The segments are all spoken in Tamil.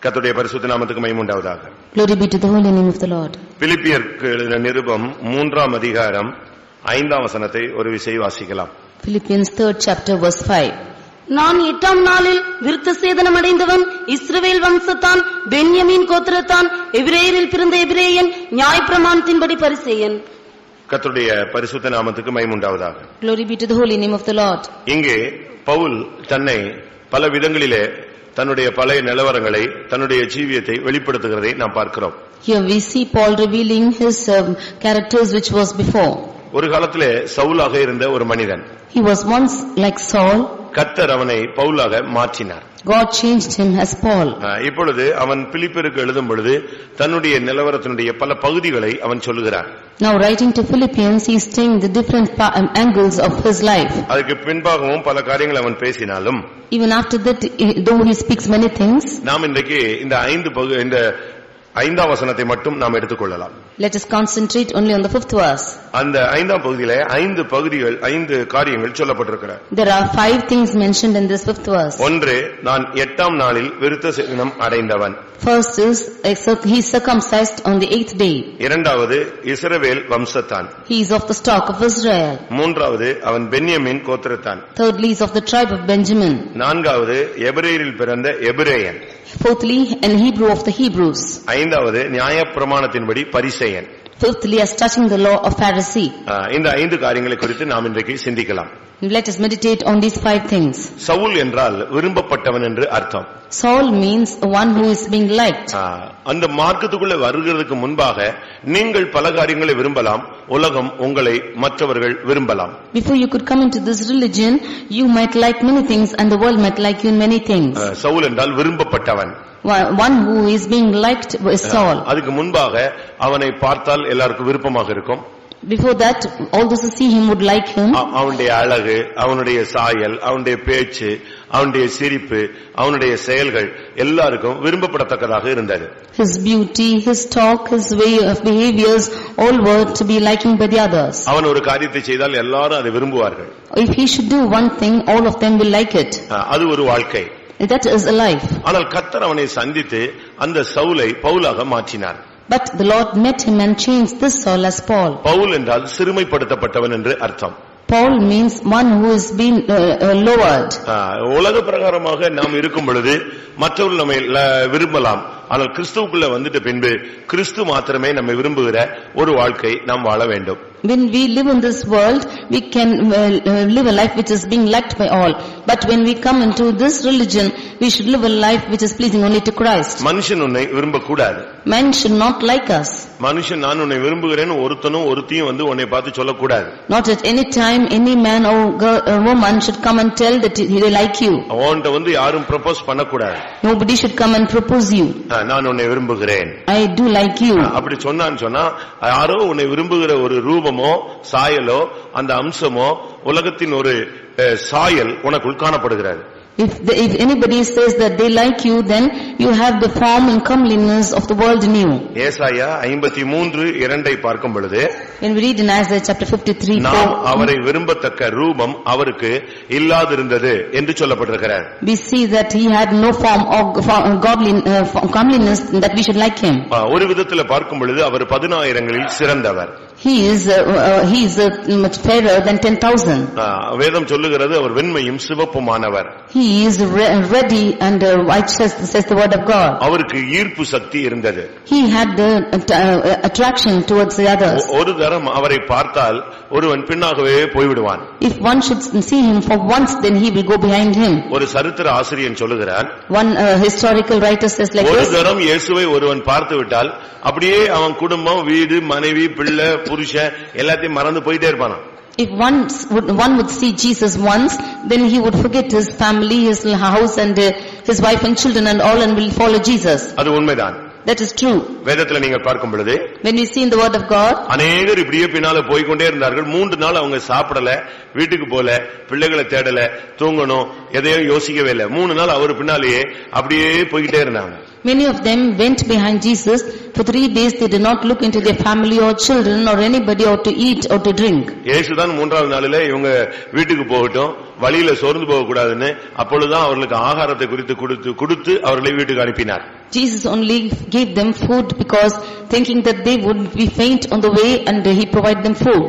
கர்த்தருடைய பரிசுத்த நாமத்துக்கு மகிமை உண்டாவதாக. Glory be to the holy name of the Lord. பிலிப்பியருக்கு எழுதின நிருபம் 3ஆம் அதிகாரம் 5ஆம் வசனத்தை ஒரு விசை வாசிக்கலாம். Philippians 3rd chapter verse 5. நான் 8ஆம் நாளில் விருத்த சேதனம் அடைந்தவன், இஸ்ரவேல் வம்சத்தான், பென்யமீன் கோத்திரத்தான், எபிரேயரில் பிறந்த எபிரேயன், நியாயப்பிரமாணத்தின்படி பரிசேயன். கர்த்தருடைய பரிசுத்த நாமத்துக்கு மகிமை உண்டாவதாக. Glory be to the holy name of the Lord. இங்கே பவுல் தன்னை பல விதங்களிலே தன்னுடைய பழைய நிலவரங்களை தன்னுடைய ஜீவியத்தை வெளிப்படுத்துகிறதை நாம் பார்க்கிறோம். Here we see Paul revealing his characters which was before. ஒரு காலத்திலே சவுலாக இருந்த ஒரு மனிதன். He was once like Saul. கர்த்தர் அவனை பவுலாக மாற்றினார். God changed him as Paul. இப்பொழுது அவன் பிலிப்பியருக்கு எழுதும் பொழுது தன்னுடைய நிலவரத்தினுடைய பல பகுதிகளை அவன் சொல்லுகிறான். Now writing to Philippians, he is saying the different angles of his life. அதுக்கு பின்பாகவும் பல காரியங்களை அவன் பேசினாலும், even after that, though he speaks many things, நாம் இன்றைக்கு இந்த 5ஆம் வசனத்தை மட்டும் நாம் எடுத்துக்கொள்ளலாம். let us concentrate only on the 5th verse. அந்த 5ஆம் பகுதியிலே 5 காரியங்கள் சொல்லப்பட்டிருக்கிறது. There are 5 things mentioned in this 5th verse. ஒன்று, நான் 8ஆம் நாளில் விருத்த சேதனம் அடைந்தவன். First is he circumcised on the 8th day. இரண்டாவது, இஸ்ரவேல் வம்சத்தான். He is of the stock of Israel. மூன்றாவது, அவன் பென்யமீன் கோத்திரத்தான். Thirdly, is of the tribe of Benjamin. நான்காவது, எபிரேயரில் பிறந்த எபிரேயன். Fourthly, an Hebrew of the Hebrews. ஐந்தாவது, நியாயப்பிரமாணத்தின்படி பரிசேயன். Fifthly, as touching the law of Pharisee. இந்த 5 காரியங்களை குறித்து நாம் இன்றைக்கு சிந்திக்கலாம். Let us meditate on these 5 things. Saul என்றால் விரும்பப்பட்டவன் என்று அர்த்தம். Saul means one who is being liked. அந்த மார்க்கத்துக்குள்ள வருகிறதுக்கு முன்பாக நீங்கள் பல காரியங்களை விரும்பலாம், உலகம் உங்களை மற்றவர்கள் விரும்பலாம். Before you could come into this religion, you might like many things and the world might like you in many things. Saul என்றால் விரும்பப்பட்டவன். One who is being liked is Saul. அதுக்கு முன்பாக அவனை பார்த்தால் எல்லாருக்கும் விருப்பமாக இருக்கும். Before that, all those who see him would like him. அவனுடைய அழகு, அவனுடைய சாயல், அவனுடைய பேச்சு, அவனுடைய சிரிப்பு, அவனுடைய செயல்கள் எல்லாருக்கும் விரும்பப்படத்தக்கதாக இருந்தது. His beauty, his talk, his way of behaviors, all were to be liking by the others. அவன் ஒரு காரியத்தை செய்தால் எல்லாரும் அதை விரும்புவார்கள். If he should do one thing, all of them will like it. அது ஒரு வாழ்க்கை. That is a life. ஆனால் கர்த்தர் அவனை சந்தித்து அந்த சவுலை பவுலாக மாற்றினார். But the Lord met him and changed this Saul as Paul. Pavul என்றால் சிறுமைப்படுத்தப்பட்டவன் என்று அர்த்தம். Paul means one who has been lowered. உலக பிரகாரமாக நாம் இருக்கும் பொழுது மற்றவர்கள் நம்மை விரும்பலாம், ஆனால் கிறிஸ்துவுக்குள்ள வந்துட்ட பின்பு கிறிஸ்து மாத்திரமே நம்மை விரும்புகிற ஒரு வாழ்க்கை நாம் வாழ வேண்டும். When we live in this world, we can live a life which is being liked by all. But when we come into this religion, we should live a life which is pleasing only to Christ. மனுஷன் உன்னை விரும்பக்கூடாது. Man should not like us. மனுஷன் நான் உன்னை விரும்புகிறேன் ஒருத்தனும் ஒருத்தியும் வந்து உன்னை பார்த்து சொல்லக்கூடாது. Not at any time any man or woman should come and tell that they like you. அவன்கிட்ட வந்து யாரும் ப்ரொபோஸ் பண்ணக்கூடாது. Nobody should come and propose you. நான் உன்னை விரும்புகிறேன், I do like you. அப்படி சொன்னா யாரோ உன்னை விரும்புகிற ஒரு ரூபமோ சாயலோ அந்த அம்சமோ உலகத்தின் ஒரு சாயல் உனக்குள் காணப்படுகிறது. If anybody says that they like you, then you have the form and comeliness of the world in you. ஏசாயா 53:2 பார்க்கும் பொழுது, when we read in Isaiah chapter 53, நாம் அவரை விரும்பத்தக்க ரூபம் அவருக்கு இல்லாதிருந்தது என்று சொல்லப்பட்டிருக்கிறார். we see that he had no form of godly comeliness that we should like him. ஒரு விதத்தில் பார்க்கும் பொழுது அவர் 10,000களில் சிறந்தவர். He is much fairer than 10,000. வேதம் சொல்லுகிறது அவர் வெண்மையும் சிவப்புமானவர். He is ready and righteous, says the word of God. அவருக்கு ஈர்ப்பு சக்தி இருந்தது. He had the attraction towards the others. ஒரு தரம் அவரை பார்த்தால் ஒருவன் பின்னாகவே போய்விடுவான். If one should see him for once, then he will go behind him. ஒரு சரித்திர ஆசிரியன் சொல்லுகிறான், one historical writer says like this, ஒரு this, தரம் இயேசுவை ஒருவன் பார்த்து விட்டால் அப்படியே அவன் குடும்பம், வீடு, மனைவி, பிள்ளை, புருஷன் எல்லாத்தையும் மறந்து போயிட்டே இருப்பான். If one would see Jesus once, then he would forget his family, his house and his wife and children and all, and will follow Jesus. அது உண்மைதான். That is true. வேதத்துல நீங்க பார்க்கும் பொழுது, when we see in the word of God, அநேகர் இப்படியே பின்னால போய் கொண்டே இருந்தார்கள். 3 நாள் அவங்க சாப்பிடல, வீட்டுக்கு போல, பிள்ளைகளை தேடல, தூங்கணும், எதையும் யோசிக்கவே இல்லை. 3 நாள் அவர் பின்னாலேயே அப்படியே போய்கிட்டே இருந்தாங்க. Many of them went behind Jesus. For 3 days they did not look into their family or children or anybody or to eat or to drink. இயேசுதான் மூன்றாவது நாளிலே இவங்க வீட்டுக்கு போகட்டும், வழியில சோர்ந்து போக கூடாதுன்னு அப்பொழுதுதான் அவர்களுக்கு ஆகாரத்தை கொடுத்து அவர்களை வீட்டுக்கு அனுப்பினார். Jesus only gave them food because thinking that they would be faint on the way, and he provided them food.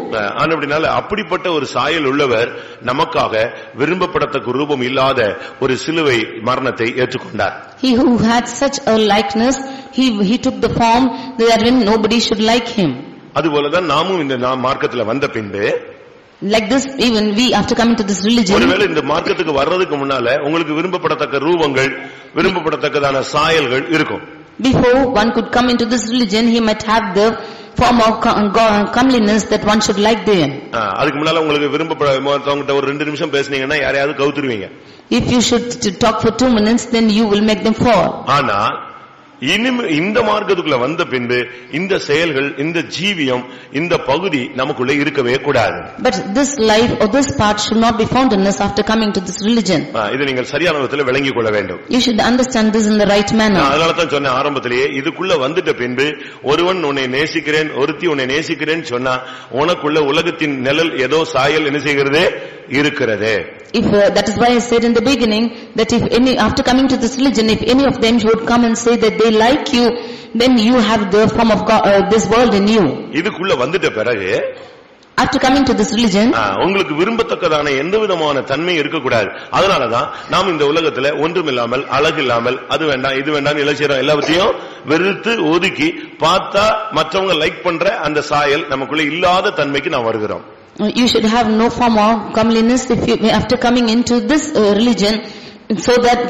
ஆனபடினால அப்படிப்பட்ட ஒரு சாயல் உள்ளவர் நமக்காக விரும்பப்படத்தக்க ரூபம் இல்லாத ஒரு சிலுவை மரணத்தை ஏற்றுக்கொண்டார். He who had such a likeness, he took the form that when nobody should like him. அதுபோலதான் நாமும் இந்த மார்க்கத்துல வந்த பின்பு, like this even we after coming to this religion, ஒருவேளை இந்த மார்க்கத்துக்கு வர்றதுக்கு முன்னால உங்களுக்கு விரும்பப்படத்தக்க ரூபங்கள், விரும்பப்படத்தக்கதான சாயல்கள் இருக்கும். Before one could come into this religion, he might have the form of comeliness that one should like them. அதுக்கு முன்னால உங்களுக்கு விரும்பப்படவங்கட்ட ஒரு 2 நிமிஷம் பேசுனீங்கன்னா யாரையாவது கவுத்துருவீங்க. If you should talk for 2 minutes, then you will make them fall. ஆனா இந்த மார்க்கத்துக்குள்ள வந்த பின்பு இந்த செயல்கள், இந்த ஜீவியம், இந்த பகுதி நமக்குள்ள இருக்கவே கூடாது. But this life or this part should not be found in us after coming to this religion. இதை நீங்கள் சரியான விதத்தில் விளங்கிக் கொள்ள வேண்டும். You should understand this in the right manner. அதனால தான் சொன்ன ஆரம்பத்திலேயே, இதுக்குள்ள வந்துட்ட பின்பு ஒருவன் உன்னை நேசிக்கிறேன், ஒருத்தி உன்னை நேசிக்கிறேன்னு சொன்னா உனக்குள்ள உலகத்தின் நிழல் ஏதோ சாயல் என்ன செய்கிறது இருக்கிறது. If that is why I said in the beginning that if any after coming to this religion, if any of them would come and say that they like you, then you have the form of God, this world in you. இதுக்குள்ள வந்துட்ட பிறகு, after coming to this religion, உங்களுக்கு விரும்பத்தக்கதான எந்த விதமான தன்மை இருக்க கூடாது. அதனாலதான் நாம் இந்த உலகத்துல ஒன்றுமில்லாமல், அழகில்லாமல், அது வேண்டாம் இது வேண்டாம் இலட்சியம் எல்லாத்தையும் வெறுத்து ஒதுக்கி பார்த்தா மற்றவங்க லைக் பண்ற அந்த சாயல் நமக்குள்ள இல்லாத தன்மைக்கு நாம் வருகிறோம். You should have no form of comeliness if you after coming into this religion, so that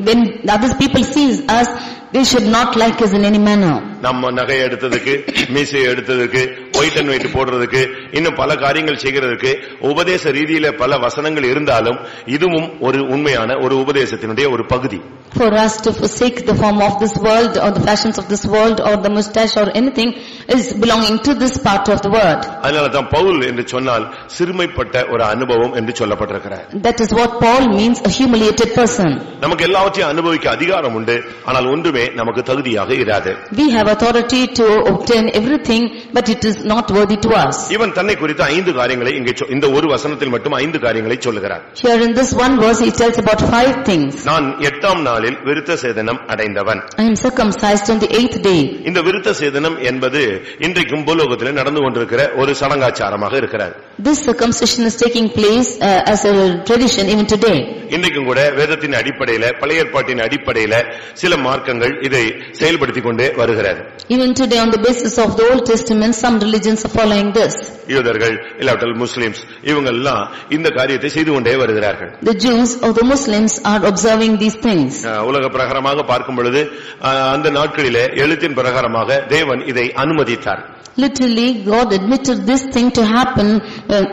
when other people sees us, they should not like us in any manner. நம்ம நகை எடுத்ததுக்கு, மீசை எடுத்ததுக்கு, ஒயிட் அண்ட் ஒயிட் போடுறதுக்கு, இன்னும் பல காரியங்கள் செய்கிறதுக்கு உபதேச ரீதியில பல வசனங்கள் இருந்தாலும் இதுவும் ஒரு உண்மையான ஒரு உபதேசத்தினுடைய ஒரு பகுதி. For us to forsake the form of this world or the fashions of this world or the mustache or anything is belonging to this part of the world. அதனால தான் பவுல் என்று சொன்னால் சிறுமைப்பட்ட ஒரு அனுபவம் என்று சொல்லப்பட்டிருக்கிறார். That is what Paul means, a humiliated person. நமக்கு எல்லாவற்றையும் அனுபவிக்க அதிகாரம் உண்டு, ஆனால் ஒன்றுமே நமக்கு தகுதியாக இராது. We have authority to obtain everything, but it is not worthy to us. இவன் தன்னை குறித்த 5 காரியங்களை இங்கே இந்த ஒரு வசனத்தில் மட்டும் 5 காரியங்களை சொல்லுகிறார். Here in this one verse he tells about 5 things. நான் 8ஆம் நாளில் விருத்த சேதனம் அடைந்தவன். I am circumcised on the 8th day. இந்த விருத்த சேதனம் என்பது இன்றைக்கும் பூலோகத்திலே நடந்து கொண்டிருக்கிற ஒரு சடங்காச்சாரமாக இருக்கிறது. This circumcision is taking place as a tradition even today. இன்றைக்கும் கூட வேதத்தின் அடிப்படையில, பழைய ஏற்பாட்டின் அடிப்படையில சில மார்க்கங்கள் இதை செயல்படுத்திக் கொண்டே வருகிறது. Even today on the basis of the Old Testament, some religions are following this. யூதர்கள், இல்லாவிட்டால் முஸ்லிம்ஸ், இவங்க எல்லாம் இந்த காரியத்தை செய்து கொண்டே வருகிறார்கள். The Jews or the Muslims are observing these things. உலக பிரகாரமாக பார்க்கும் பொழுது அந்த நாட்களிலே எழுத்தின் பிரகாரமாக தேவன் இதை அனுமதித்தார். Literally God admitted this thing to happen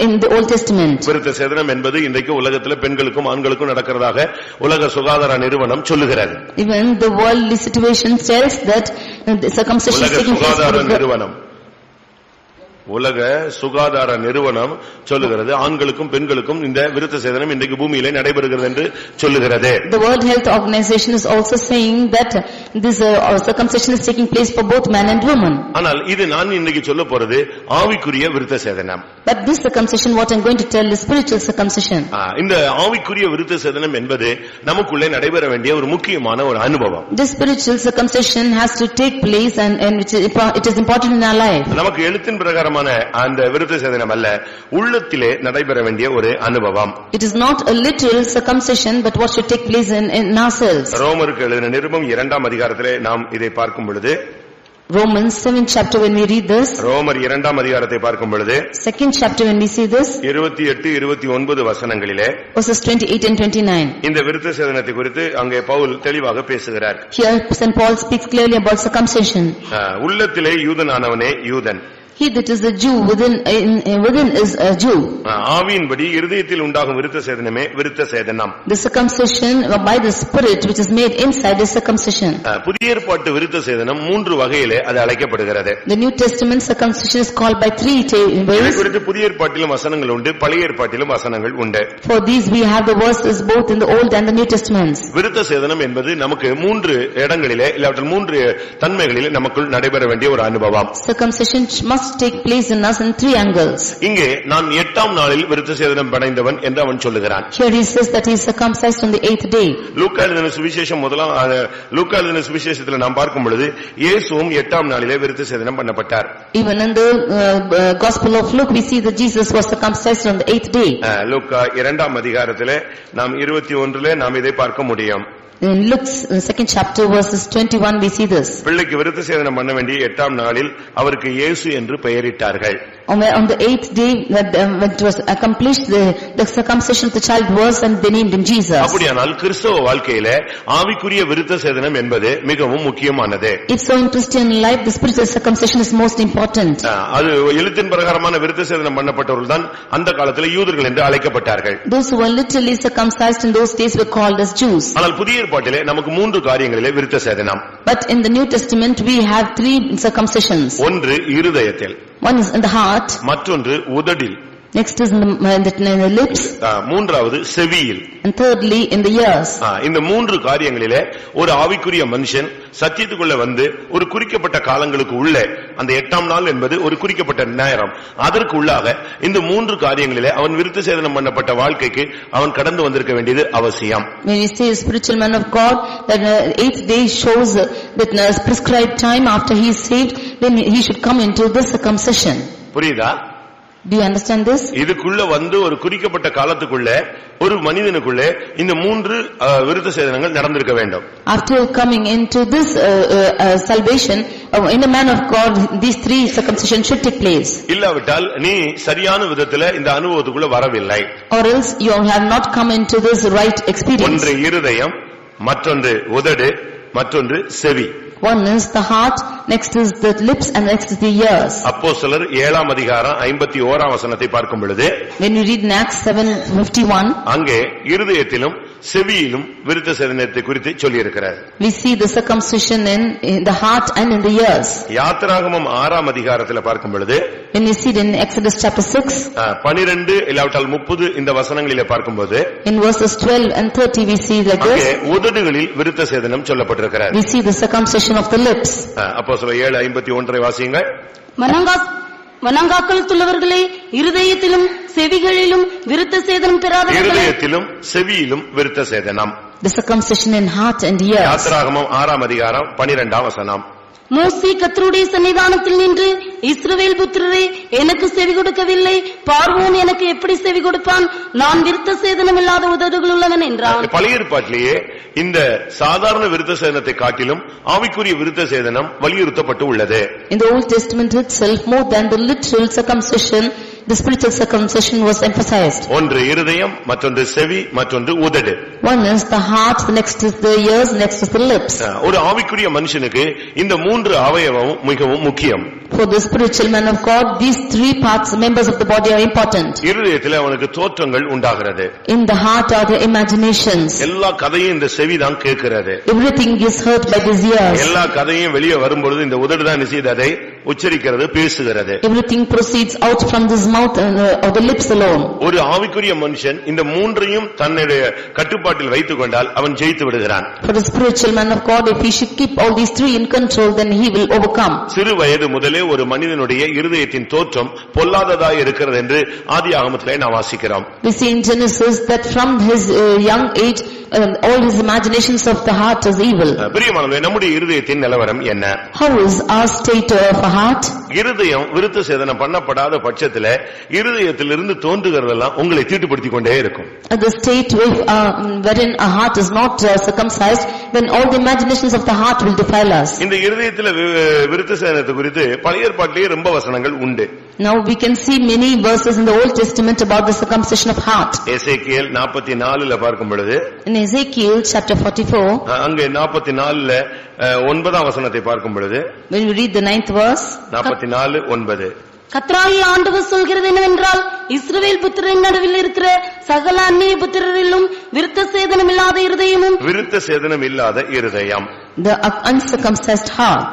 in the Old Testament. விருத்த சேதனம் என்பது இன்றைக்கு உலகத்தில் பெண்களுக்கும் ஆண்களுக்கும் நடக்கிறதாக உலக சுகாதார நிறுவனம் சொல்லுகிறது. Even the worldly situation tells that the circumcision is taking place. உலக சுகாதார நிறுவனம் சொல்லுகிறது ஆண்களுக்கும் பெண்களுக்கும் இந்த விருத்த சேதனம் இன்றைக்கு பூமியிலே நடைபெறுகிறது என்று சொல்லுகிறது. The World Health Organization is also saying that this circumcision is taking place for both man and woman. ஆனால் இது நான் இன்னைக்கு சொல்ல போறது ஆவிக்குரிய விருத்த சேதனம். But this circumcision, what I am going to tell, is spiritual circumcision. இந்த ஆவிக்குரிய விருத்த சேதனம் என்பது நமக்குள்ளே நடைபெற வேண்டிய ஒரு முக்கியமான ஒரு அனுபவம். This spiritual circumcision has to take place and it is important in our life. நமக்கு எழுத்தின் பிரகாரம் அந்த விருத்த சேதனம் அல்ல, உள்ளத்திலே நடைபெற வேண்டிய ஒரு அனுபவம். It is not a literal circumcision, but what should take place in ourselves. ரோமருக்கு எழுதின நிருபம் 2ஆம் அதிகாரத்திலே நாம் இதை பார்க்கும் பொழுது, Romans 7th chapter, when we read this, ரோமர் 2ஆம் அதிகாரத்தை பார்க்கும் பொழுது, 2nd chapter when we see this, 28 29 வசனங்களிலே verses 28 and 29, இந்த விருத்த சேதனத்தை குறித்து அங்கே பவுல் தெளிவாக பேசுகிறார். here St. Paul speaks clearly about circumcision. உள்ளத்திலே யூதனானவனே யூதன், He that is a Jew within is a Jew. ஆவியின்படி இருதயத்தில் உண்டாகும் விருத்த சேதனமே விருத்த சேதனம். The circumcision by the spirit which is made inside is circumcision. புதிய ஏற்பாட்டு விருத்த சேதனம் 3 வகையிலே அது அழைக்கப்படுகிறது. The New Testament circumcision is called by 3 ways. இதை குறித்து புதிய ஏற்பாட்டிலும் வசனங்கள் உண்டு, பழைய ஏற்பாட்டிலும் வசனங்கள் உண்டு. For these we have the verses both in the Old and the New Testaments. விருத்த சேதனம் என்பது நமக்கு 3 இடங்களிலே இல்லாவிட்டால் 3 தன்மைகளிலே நமக்குள் நடைபெற வேண்டிய ஒரு அனுபவம். Circumcision must take place in us in 3 angles. இங்கே நான் 8ஆம் நாளில் விருத்த சேதனம் அடைந்தவன் என்று அவன் சொல்லுகிறான். Here he says that he is circumcised on the 8th day. லூக்கா எழுதின சுவிசேஷம் லூக்கா எழுதின சுவிசேஷத்தில் நாம் பார்க்கும் பொழுது இயேசுவும் 8ஆம் நாளிலே விருத்த சேதனம் பண்ணப்பட்டார். Even in the Gospel of Luke we see that Jesus was circumcised on the 8th day. லூக்கா 2ஆம் அதிகாரத்திலே நாம் 21லே நாம் இதை பார்க்க முடியும். In Luke's second chapter verses 21 we see this. பிள்ளைக்கு விருத்த சேதனம் பண்ண வேண்டிய 8ஆம் நாளில் அவருக்கு இயேசு என்று பெயரிட்டார்கள். On the 8th day when it was accomplished the circumcision of the child was and they named him Jesus. அப்படியானால் கிறிஸ்தவ வாழ்க்கையிலே ஆவிக்குரிய விருத்த சேதனம் என்பது மிகவும் முக்கியமானது. If so in Christian life the spiritual circumcision is most important. அது எழுத்தின் பிரகாரமான விருத்த சேதனம் பண்ணப்பட்டவர்கள் தான் அந்த காலத்தில் யூதர்கள் என்று அழைக்கப்பட்டார்கள். Those who were literally circumcised in those days were called as Jews. ஆனால் புதிய ஏற்பாட்டிலே நமக்கு 3 காரியங்களிலே விருத்த சேதனம். But in the New Testament we have 3 circumcisions. ஒன்று இருதயத்தில், One is in the heart, மற்றொன்று உதடில், next is in the lips, மூன்றாவது செவியில், and thirdly in the ears. இந்த 3 காரியங்களிலே ஒரு ஆவிக்குரிய மனுஷன் சத்தியத்துக்குள்ள வந்து ஒரு குறிக்கப்பட்ட காலங்களுக்கு உள்ளே அந்த 8ஆம் நாள் என்பது ஒரு குறிக்கப்பட்ட நேரம், அதற்கு உள்ளாக இந்த 3 காரியங்களிலே அவன் விருத்த சேதனம் பண்ணப்பட்ட வாழ்க்கைக்கு அவன் கடந்து வந்திருக்க வேண்டியது அவசியம். When we say spiritual man of God, that 8th day shows that prescribed time after he is saved, then he should come into this circumcision. புரியுதா? Do you understand this? இதுக்குள்ள வந்து ஒரு குறிக்கப்பட்ட காலத்துக்குள்ள ஒரு மனிதனுக்குள்ளே இந்த 3 விருத்த சேதனங்கள் நடந்திருக்க வேண்டும். After coming into this salvation in a man of God, these 3 circumcision should take place. இல்லாவிட்டால் நீ சரியான விதத்துல இந்த அனுபவத்துக்குள்ள வரவில்லை. Or else you have not come into this right experience. ஒன்று இருதயம், மற்றொன்று உதடு, மற்றொன்று செவி. One is the heart, next is the lips, and next is the ears. அப்போஸ்தலர் 7ஆம் அதிகாரம் 51ஆம் வசனத்தை பார்க்கும் பொழுது, When you read in Acts 7:51, அங்கே இருதயத்திலும் செவியிலும் விருத்த சேதனத்தை குறித்து சொல்லி இருக்கிறார். we see the circumcision in the heart and in the ears. யாத்திராகமம் 6ஆம் அதிகாரத்துல பார்க்கும் பொழுது, When you see it in Exodus chapter 6, 12 இல்லாவிட்டால் 30 இந்த வசனங்களிலே பார்க்கும்போது, in verses 12 and 30 we see like அங்கே this. உதடுகளில் விருத்த சேதனம் சொல்லப்பட்டிருக்கிறார். We see the circumcision of the lips. அப்போஸ்தலர் 7:51 வாசியுங்கள். மனங்காக்கல் துள்ளவர்களே, இருதயத்திலும் செவிகளிலும் விருத்த சேதனம் பெறாதவர்களே, இருதயத்திலும் செவியிலும் விருத்த சேதனம். The circumcision in heart and ears. யாத்திராகமம் 6ஆம் அதிகாரம் 12ஆம் வசனம். மோசே கர்த்தருடைய சன்னிதானத்தில் நின்று, இஸ்ரவேல் புத்திரரே, எனக்கு செவி கொடுக்கவில்லை, பார்வோன் எனக்கு எப்படி செவி கொடுப்பான், நான் விருத்த சேதனம் இல்லாத உதடுகள் உள்ளவன் என்றான். பழைய ஏற்பாட்டிலேயே இந்த சாதாரண விருத்த சேதனத்தை காட்டிலும் ஆவிக்குரிய விருத்த சேதனம் வலியுறுத்தப்பட்டு உள்ளது. In the Old Testament itself, more than the literal circumcision, the spiritual circumcision was emphasized. ஒன்று இருதயம், மற்றொன்று செவி, மற்றொன்று உதடு. One is the heart, the next is the ears, next is the lips. ஒரு ஆவிக்குரிய மனுஷனுக்கு இந்த 3 அவயவமும் மிகவும் முக்கியம். For the spiritual man of God, these 3 parts, members of the body, are important. இருதயத்தில் அவனுக்கு தோற்றங்கள் உண்டாகிறது. In the heart are the imaginations. எல்லா கதையும் இந்த செவி தான் கேட்கிறது. Everything is heard by these ears. எல்லா கதையும் வெளியே வரும்பொழுது இந்த உதடு தான் அதை உச்சரிக்கிறது, பேசுகிறது. Everything proceeds out from this mouth or the lips alone. ஒரு ஆவிக்குரிய மனுஷன் இந்த 3ஐயும் தன்னுடைய கட்டுப்பாட்டில் வைத்துக் கொண்டால் அவன் ஜெயித்து விடுகிறான். For the spiritual man of God, if he should keep all these 3 in control, then he will overcome. சிறு வயது முதலே ஒரு மனிதனுடைய இருதயத்தின் தோற்றம் பொல்லாததாய் இருக்கிறது என்று ஆதியாகமத்திலே நாம் வாசிக்கிறோம். We see in Genesis that from his young age all his imaginations of the heart is evil. பிரியமானவர்களே, நம்முடைய இருதயத்தின் நிலவரம் என்ன? How is our state of a heart? இருதயம் விருத்த சேதனம் பண்ணப்படாத பட்சத்திலே இருதயத்திலிருந்து தோன்றுகிறதெல்லாம் உங்களை தீட்டுப்படுத்திக் கொண்டே இருக்கும். The state wherein a heart is not circumcised, then all the imaginations of the heart will defile us. இந்த இருதயத்திலே விருத்த சேதனத்தை குறித்து பழைய ஏற்பாட்டிலே ரொம்ப வசனங்கள் உண்டு. Now we can see many verses in the Old Testament about the circumcision of heart. எசேக்கியேல் 44ல பார்க்கும் பொழுது, In Ezekiel chapter 44, அங்கே 44 9ஆம் வசனத்தை பார்க்கும் பொழுது, when we read the 9th verse, 44:9, கர்த்தராகிய ஆண்டவர் சொல்கிறது என்னவென்றால், இஸ்ரவேல் புத்திரரின் நடுவில் இருக்கிற சகல அந்நிய புத்திரரிலும் விருத்த சேதனம் இல்லாத இருதயமும் விருத்த சேதனம் இல்லாத இருதயம். the uncircumcised heart.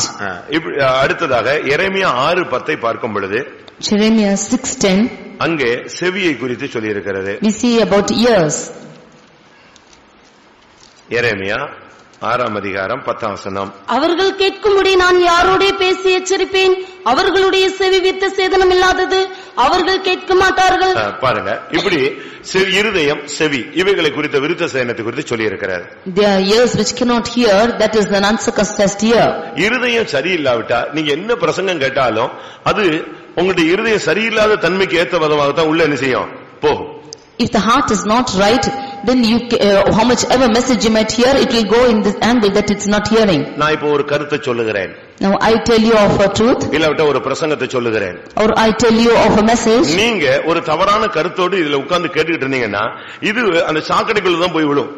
அடுத்ததாக எரேமியா 6:10 பார்க்கும் பொழுது, Jeremiah 6:10, அங்கே செவியை குறித்து சொல்லி இருக்கிறது. we see about ears. எரேமியா 6ஆம் அதிகாரம் 10ஆம் வசனம். அவர்கள் கேட்கும்படி நான் யாரோடே பேசி எச்சரிப்பேன், அவர்களுடைய செவி விருத்த சேதனம் இல்லாதது, அவர்கள் கேட்க மாட்டார்கள். பாருங்க, இப்படி இருதயம், செவி இவைகளை குறித்த விருத்த சேதனத்தை குறித்து சொல்லி இருக்கிறார். There are ears which cannot hear, that is an uncircumcised ear. இருதயம் சரியில்லாவிட்டா நீங்க என்ன பிரசங்கம் கேட்டாலும் அது உங்களுடைய இருதயம் சரியில்லாத தன்மைக்கு ஏற்ற விதமாகத்தான் உள்ள என்ன செய்யும், போகும். If the heart is not right, then you how much ever message you might hear, it will go in this angle that it's not hearing. நான் இப்போ ஒரு கருத்தை சொல்லுகிறேன், Now I tell you of a truth, இல்லாவிட்டா ஒரு பிரசங்கத்தை சொல்லுகிறேன், or I tell you of a message. நீங்க ஒரு தவறான கருத்தோடு இதுல உட்கார்ந்து கேட்டுக்கிட்டு இருந்தீங்கன்னா இது அந்த சாக்கடைக்குள்ள தான் போய் விழும்.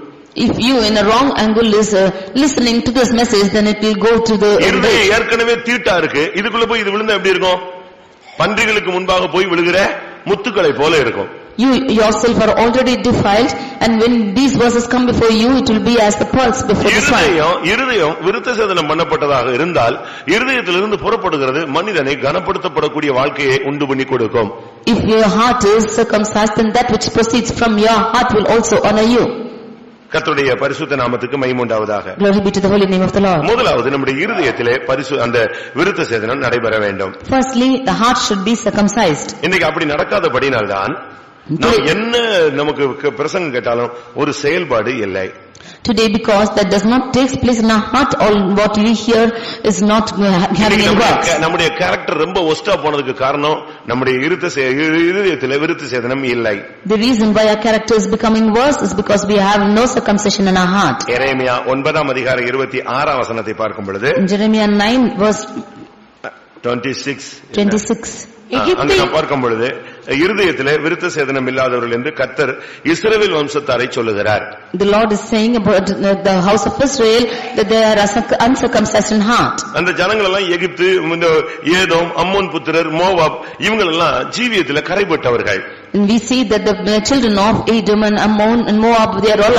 If you in a wrong angle is listening to this message, then it will go to the இருதயம் ஏற்கனவே தீட்டா இருக்கு, இதுக்குள்ள போய் இது விழுந்தா எப்படி இருக்கும்? பன்றிகளுக்கு முன்பாக போய் விழுகிற முத்துக்களை போல இருக்கும். You yourself are already defiled, and when these verses come before you, it will be as the pearls before the swine. இருதயம் விருத்த சேதனம் பண்ணப்பட்டதாக இருந்தால் இருதயத்திலிருந்து புறப்படுகிறது மனிதனை கனப்படுத்தப்படக்கூடிய வாழ்க்கையை உண்டு பண்ணி கொடுக்கும். If your heart is circumcised, then that which proceeds from your heart will also honor you. கர்த்தருடைய பரிசுத்த நாமத்துக்கு மகிமை உண்டாவதாக. Glory be to the holy name of the Lord. முதலாவது நம்முடைய இருதயத்திலே அந்த விருத்த சேதனம் நடைபெற வேண்டும். Firstly, the heart should be circumcised. இன்னைக்கு அப்படி நடக்காதபடினால்தான் நாம் என்ன நமக்கு பிரசங்கம் கேட்டாலும் ஒரு செயல்பாடு இல்லை. Today, because that does not take place in our heart, all what we hear is not having any works. நம்முடைய கேரக்டர் ரொம்ப ஒஸ்டா போனதுக்கு காரணம் நம்முடைய இருதயத்திலே விருத்த சேதனம் இல்லை. The reason why our character is becoming worse is because we have no circumcision in our heart. எரேமியா 9ஆம் அதிகாரம் 26ஆம் வசனத்தை பார்க்கும் பொழுது, Jeremiah 9 verse 26 அங்க பார்க்கும் பொழுது இருதயத்திலே விருத்த சேதனம் இல்லாதவர்கள் என்று கர்த்தர் இஸ்ரவேல் வம்சத்தாரை சொல்லுகிறார். The Lord is saying about the house of Israel that they are uncircumcised in heart. அந்த ஜனங்கள் எல்லாம் எகிப்து, ஏதோம், அம்மோன் புத்திரர், மோவாப் இவங்க எல்லாம் ஜீவியத்திலே கரைப்பட்டவர்கள். And we see that the children of Edom and Ammon and Moab, they are all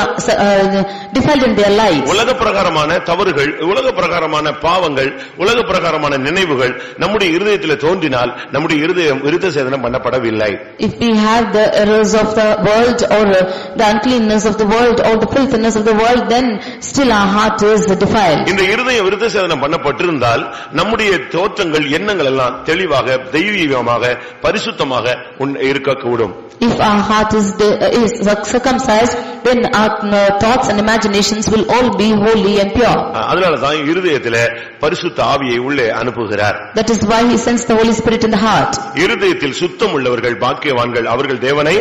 defiled in their lives. உலக பிரகாரமான தவறுகள், உலக பிரகாரமான பாவங்கள், உலக பிரகாரமான நினைவுகள் நம்முடைய இருதயத்திலே தோன்றினால் நம்முடைய இருதயம் விருத்த சேதனம் பண்ணப்படவில்லை. If we have the errors of the world or the uncleanness of the world or the filthiness of the world, then still our heart is defiled. இந்த இருதயம் விருத்த சேதனம் பண்ணப்பட்டிருந்தால் நம்முடைய தோற்றங்கள், எண்ணங்கள் எல்லாம் தெளிவாக, தெய்வீகமாக, பரிசுத்தமாக இருக்கக்கூடும். If our heart is circumcised, then our thoughts and imaginations will all be holy and pure. அதனால தான் இருதயத்திலே பரிசுத்த ஆவியை உள்ளே அனுப்புகிறார். That is why he sends the Holy Spirit in the heart. இருதயத்தில் சுத்தம் உள்ளவர்கள் பாக்கியவான்கள், அவர்கள் தேவனை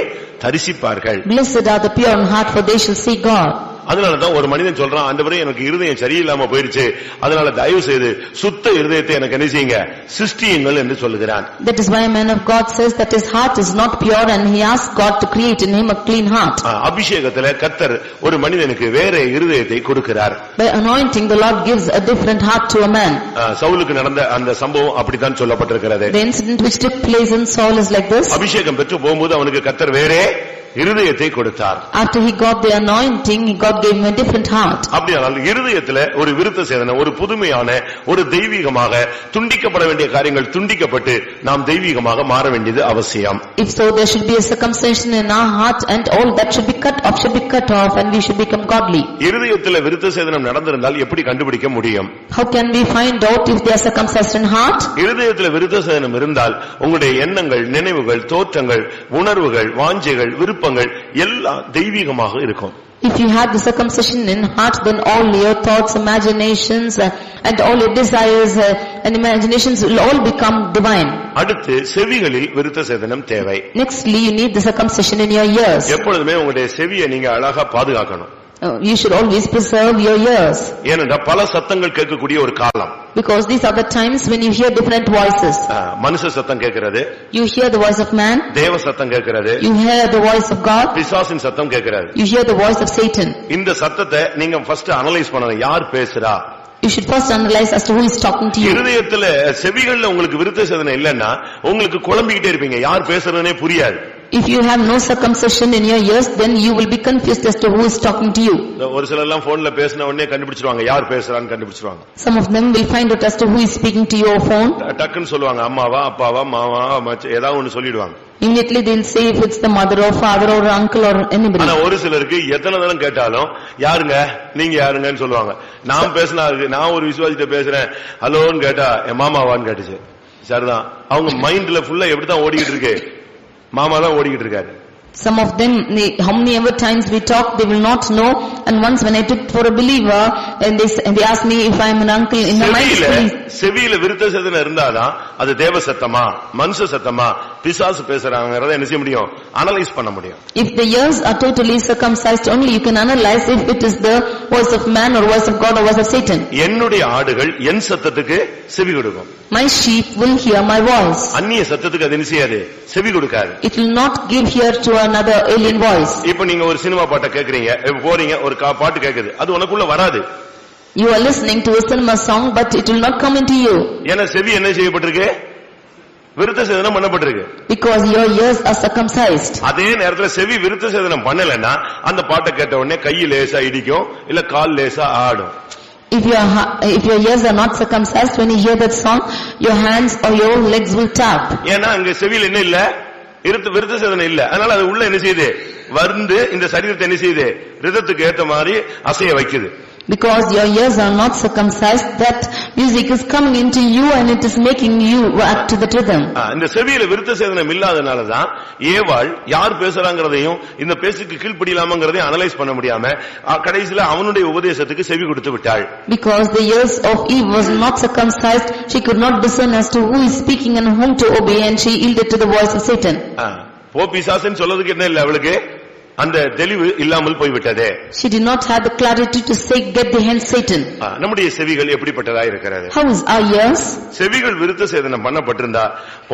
தரிசிப்பார்கள். Blessed are the pure in heart, for they shall see God. அதனாலதான் ஒரு மனிதன் சொல்றான், ஆண்டவரே எனக்கு இருதயம் சரியில்லாம போயிடுச்சு, அதனால தயவு செய்து சுத்த இருதயத்தை எனக்கு என்ன செய்யுங்க, சிருஷ்டியுங்கள் என்று சொல்லுகிறான். That is why a man of God says that his heart is not pure, and he asks God to create in him a clean heart. அபிஷேகத்திலே கர்த்தர் ஒரு மனிதனுக்கு வேற இருதயத்தை கொடுக்கிறார். By anointing, the Lord gives a different heart to a man. சவுலுக்கு நடந்த அந்த சம்பவம் அப்படித்தான் சொல்லப்பட்டிருக்கிறது. The incident which took place in Saul is like this. அபிஷேகம் பெற்று போகும்போது அவனுக்கு கர்த்தர் வேறே இருதயத்தை கொடுத்தார். After he got the anointing, God gave him a different heart. அப்படியானால் இருதயத்திலே ஒரு விருத்த சேதனம், ஒரு புதுமையான, ஒரு தெய்வீகமாக துண்டிக்கப்பட வேண்டிய காரியங்கள் துண்டிக்கப்பட்டு நாம் தெய்வீகமாக மாற வேண்டியது அவசியம். If so, there should be a circumcision in our heart, and all that should be cut off, and we should become godly. இருதயத்திலே விருத்த சேதனம் நடந்திருந்தால் எப்படி கண்டுபிடிக்க முடியும்? How can we find out if they are circumcised in heart? இருதயத்திலே விருத்த சேதனம் இருந்தால் உங்களுடைய எண்ணங்கள், நினைவுகள், தோற்றங்கள், உணர்வுகள், வாஞ்சைகள், விருப்பங்கள் எல்லாம் தெய்வீகமாக இருக்கும். If you have the circumcision in heart, then all your thoughts, imaginations, and all your desires and imaginations will all become divine. அடுத்து செவிகளில் விருத்த சேதனம் தேவை. Nextly, you need the circumcision in your ears. எப்பொழுதுமே உங்களுடைய செவியை நீங்க அழகா பாதுகாக்கணும். You should always preserve your ears. ஏனென்றா பல சத்தங்கள் கேட்கக்கூடிய ஒரு காலம். Because these are the times when you hear different voices. மனுஷ சத்தம் கேட்கிறது. You hear the voice of man. தேவ சத்தம் கேட்கிறது. You hear the voice of God. பிசாசின் சத்தம் கேட்கிறது. You hear the voice of Satan. இந்த சத்தத்தை நீங்க ஃபர்ஸ்ட் அனலைஸ் பண்ணணும். யார் பேசுறா? You should first analyze as to who is talking to you. இருதயத்துல செவிகள்ல உங்களுக்கு விருத்த சேதனம் இல்லன்னா உங்களுக்கு குழம்பிக்கிட்டே இருப்பீங்க. யார் பேசுறதுனே புரியாது. If you have no circumcision in your ears, then you will be confused as to who is talking to you. ஒரு சிலர் எல்லாம் போன்ல பேசின உடனே கண்டுபிடிச்சிடுவாங்க யார் பேசுறான்னு கண்டுபிடிச்சிடுவாங்க. Some of them will find out as to who is speaking to your phone. டக்குன்னு சொல்லுவாங்க அம்மாவா அப்பாவா மாமா ஏதாவது ஒன்னு சொல்லிடுவாங்க. Immediately they will say if it's the mother or father or uncle or anybody. ஆனா ஒரு சிலருக்கு எத்தனை தடவை கேட்டாலும் யாருங்க நீங்க யாருங்கன்னு சொல்லுவாங்க. நான் பேசினா நான் ஒரு விசுவாசிட்ட பேசுறேன் ஹலோன்னு கேட்டா என் மாமாவான்னு கேட்டுச்சு. சரிதான், அவங்க மைண்ட்ல ஃபுல்லா எப்படிதான் ஓடிக்கிட்டு இருக்கு, மாமா தான் ஓடிக்கிட்டு இருக்காரு. Some of them, how many ever times we talk, they will not know. And once when I took for a believer, and they asked me if I am an uncle in my mind. செவியில விருத்த சேதனம் இருந்தாதான் அது தேவ சத்தமா மனுஷ சத்தமா பிசாசு பேசுறாங்கறத என்ன செய்ய முடியும், அனலைஸ் பண்ண முடியும். If the ears are totally circumcised, only you can analyze if it is the voice of man or voice of God or voice of Satan. என்னுடைய ஆடுகள் என் சத்தத்துக்கு செவி கொடுக்கும். My sheep will hear my voice. அந்நிய சத்தத்துக்கு அது என்ன செய்யாது, செவி கொடுக்காது. It will not give ear to another alien voice. இப்போ நீங்க ஒரு சினிமா பாட்டை கேக்குறீங்க, போறீங்க, ஒரு பாட்டு கேக்குது, அது உனக்குள்ள வராது. You are listening to a cinema song, but it will not come into you. ஏன்னா செவி என்ன செய்யப்பட்டிருக்கு, விருத்த சேதனம் பண்ணப்பட்டிருக்கு. Because your ears are circumcised. அதே நேரத்துல செவி விருத்த சேதனம் பண்ணலன்னா அந்த பாட்டை கேட்ட உடனே கை லேசா இடிக்கும், இல்ல கால் லேசா ஆடும். If your ears are not circumcised, when you hear that song, your hands or your legs will tap. ஏன்னா அங்க செவியில் என்ன இல்ல, விருத்த சேதனம் இல்ல. அதனால அது உள்ள என்ன செய்யுது, வந்து இந்த சரீரத்தை என்ன செய்யுது, ரிதத்துக்கு ஏத்த மாதிரி அசைய வைக்குது. Because your ears are not circumcised, that music is coming into you and it is making you act to the rhythm. இந்த செவியில விருத்த சேதனம் இல்லாதனால தான் ஏவாள் யார் பேசுறாங்கறதையும் இந்த பேச்சுக்கு கீழ்ப்படியலாமங்கறதையும் அனலைஸ் பண்ண முடியாம கடைசில அவனுடைய உபதேசத்துக்கு செவி கொடுத்து விட்டாள். Because the ears of Eve was not circumcised, she could not discern as to who is speaking and whom to obey, and she yielded to the voice of Satan. போ பிசாசுன்னு சொல்றதுக்கு என்ன இல்ல, அவளுக்கு அந்த தெளிவு இல்லாமல் போய்விட்டதே. She did not have the clarity to say get behind Satan. நம்முடைய செவிகள் எப்படிப்பட்டதா இருக்கிறது? How is our ears? செவிகள் விருத்த சேதனம் பண்ணப்பட்டிருந்தா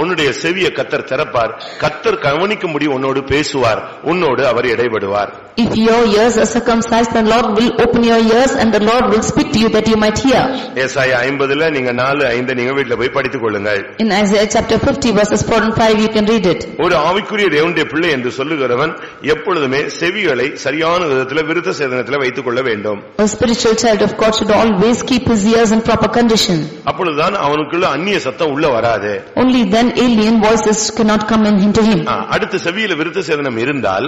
உன்னுடைய செவியை கர்த்தர் திறப்பார், கர்த்தர் கவனிக்கும்படி உன்னோடு பேசுவார், உன்னோடு அவர் இடைபடுவார். If your ears are circumcised, the Lord will open your ears and the Lord will speak to you that you might hear. ஏசாயா 50ல நீங்க 4:5 நீங்க வீட்ல போய் படித்துக் கொள்ளுங்கள். In Isaiah chapter 50 verses 4 and 5 you can read it. ஒரு ஆவிக்குரிய தேவனுடைய பிள்ளை என்று சொல்லுகிறவன் எப்பொழுதுமே செவிகளை சரியான விதத்தில் விருத்த சேதனத்தில் வைத்துக் கொள்ள வேண்டும். A spiritual child of God should always keep his ears in proper condition. அப்பொழுதுதான் அவனுக்குள்ள அந்நிய சத்தம் உள்ள வராது. Only then alien voices cannot come into him. அடுத்து செவியில விருத்த சேதனம் இருந்தால்,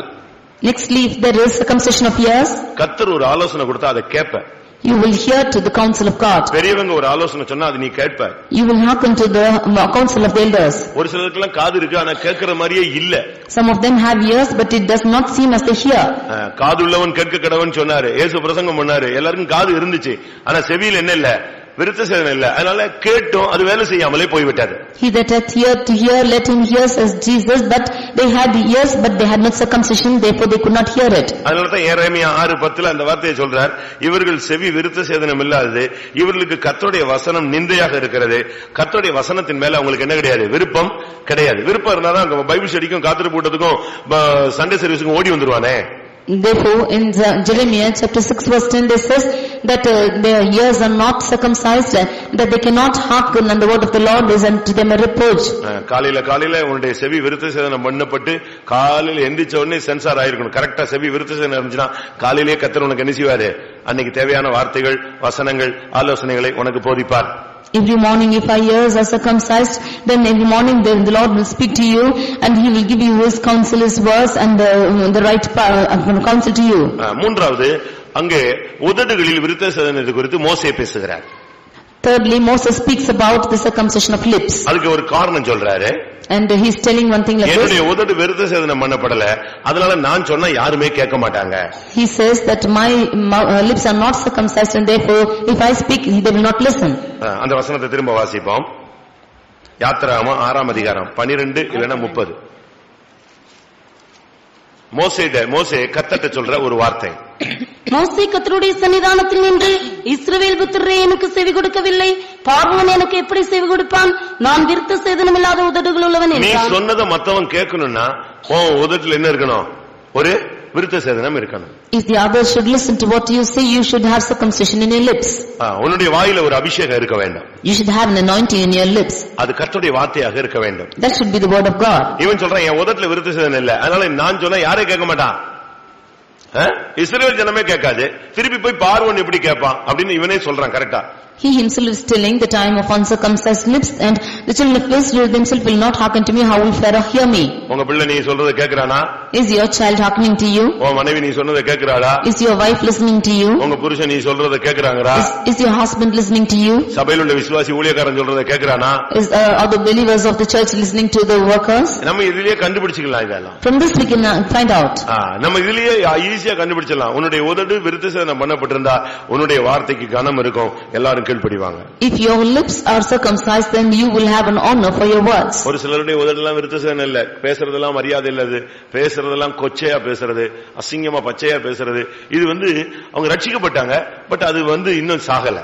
nextly if there is circumcision of ears, கர்த்தர் ஒரு ஆலோசனை கொடுத்தா அதை கேட்ப. You will hear to the counsel of God. பெரியவங்க ஒரு ஆலோசனை சொன்னா அது நீ கேட்ப. You will hearken to the counsel of the elders. ஒரு சிலருக்குலாம் காது இருக்கு ஆனா கேட்கிற மாதிரியே இல்ல. Some of them have ears but it does not seem as they hear. காது உள்ளவன் கேட்க கடவன் சொன்னாரு, இயேசு பிரசங்கம் பண்ணாரு, எல்லாருக்கும் காது இருந்துச்சு ஆனா செவியில் என்ன இல்ல, விருத்த சேதனம் இல்ல. அதனால கேட்டும் அது வேலை செய்யாமலே போய்விட்டது. He that hath ear to hear, let him hear, says Jesus. But they had ears, but they had not circumcision, therefore they could not hear it. அதனாலதான் எரேமியா 6:10 அந்த வார்த்தையை சொல்றார், இவர்கள் செவி விருத்த சேதனம் இல்லாதது, இவர்களுக்கு கர்த்தருடைய வசனம் நிந்தையாக இருக்கிறது. கர்த்தருடைய வசனத்தின் மேல அவங்களுக்கு என்ன கிடையாது, விருப்பம் கிடையாது. விருப்பம் இருந்தாதான் பைபிள் ஸ்டடிக்கும் காத்திருப்பு கூட்டத்துக்கும் சண்டே சர்வீஸுக்கும் ஓடி வந்துருவானே. Therefore in Jeremiah chapter 6 verse 10 they says that their ears are not circumcised, that they cannot hearken, and the word of the Lord is unto them a reproach. காலையில உன்னுடைய செவி விருத்த சேதனம் பண்ணப்பட்டு காலையில எந்திரிச்ச உடனே சென்சார் ஆயிருக்கணும். கரெக்டா செவி விருத்த சேதனம் இருந்துச்சுன்னா காலையிலேயே கர்த்தர் உனக்கு என்ன செய்வாரு, அன்னைக்கு தேவையான வார்த்தைகள் வசனங்கள் ஆலோசனைகளை உனக்கு போதிப்பார். Every morning if our ears are circumcised, then every morning the Lord will speak to you and he will give you his counsel, his words and the right counsel to you. மூன்றாவது அங்கே உதடுகளில் விருத்த சேதனத்தை குறித்து மோசே பேசுகிறார். Thirdly, Moses speaks about the circumcision of lips. அதுக்கு ஒரு காரணம் சொல்றாரு. And he is telling one thing like this. என்னுடைய உதடு விருத்த சேதனம் பண்ணப்படல, அதனால நான் சொன்னா யாருமே கேட்க மாட்டாங்க. He says that my lips are not circumcised and therefore if I speak they will not listen. அந்த வசனத்தை திரும்ப வாசிப்போம். யாத்திராகமம் 6ஆம் அதிகாரம் 12 இல்லனா 30. மோசே கர்த்தர்ட்ட சொல்ற ஒரு வார்த்தை. மோசே கர்த்தருடைய சன்னிதானத்தில் நின்று இஸ்ரவேல் புத்திரரே எனக்கு செவி கொடுக்கவில்லை, பார்வோன் எனக்கு எப்படி செவி கொடுப்பான், நான் விருத்த சேதனம் இல்லாத உதடுகள் உள்ளவன் நீ என்றான். சொன்னதை மத்தவன் கேட்கணும்னா உதட்டுல என்ன இருக்கணும்? ஒரு விருத்த சேதனம் இருக்கணும். If the others should listen to what you say, you should have circumcision in your lips. உன்னுடைய வாயில ஒரு அபிஷேகம் இருக்க வேண்டும். You should have an anointing in your lips. அது கர்த்தருடைய வார்த்தையாக இருக்க வேண்டும். That should be the word of God. இவன் சொல்றான் என் உதட்டுல விருத்த சேதனம் இல்ல, அதனால நான் சொன்னா யாரே கேட்க மாட்டான். இஸ்ரவேல் ஜனமே கேட்காது, திருப்பி போய் பார்வோன் எப்படி கேட்பான் அப்படின்னு இவனே சொல்றான். கரெக்டா? He himself is telling the time of uncircumcised lips, and the children of Israel themselves will not hearken to me. How will Pharaoh hear me? உங்க பிள்ளை நீ சொல்றதை கேக்குறானா? Is your child hearkening to you? உன் மனைவி நீ சொன்னதை கேக்குறாளா? Is your wife listening to you? உங்க புருஷன் நீ சொல்றதை கேக்குறாங்கடா? Is your husband listening to you? சபையில் உள்ள விசுவாசி ஊழியக்காரன் சொல்றதை கேக்குறானா? Are the believers of the church listening to the workers? நம்ம இதிலேயே கண்டுபிடிச்சிக்கலாம் இதெல்லாம். From this we can find out. நம்ம இதிலேயே ஈஸியா கண்டுபிடிச்சிடலாம். உன்னுடைய உதடு விருத்த சேதனம் பண்ணப்பட்டிருந்தா உன்னுடைய வார்த்தைக்கு கனம் இருக்கும், எல்லாரும் கீழ்ப்படிவாங்க. If your lips are circumcised, then you will have an honor for your words. ஒரு சிலருடைய உதடெல்லாம் விருத்த சேதனம் இல்ல, பேசுறதெல்லாம் மரியாதை இல்லது, பேசுறதெல்லாம் கொச்சையா பேசுறது, அசிங்கமா பச்சையா பேசுறது. இது அவங்க ரட்சிக்கப்பட்டாங்க, பட் அது இன்னும் சாகல.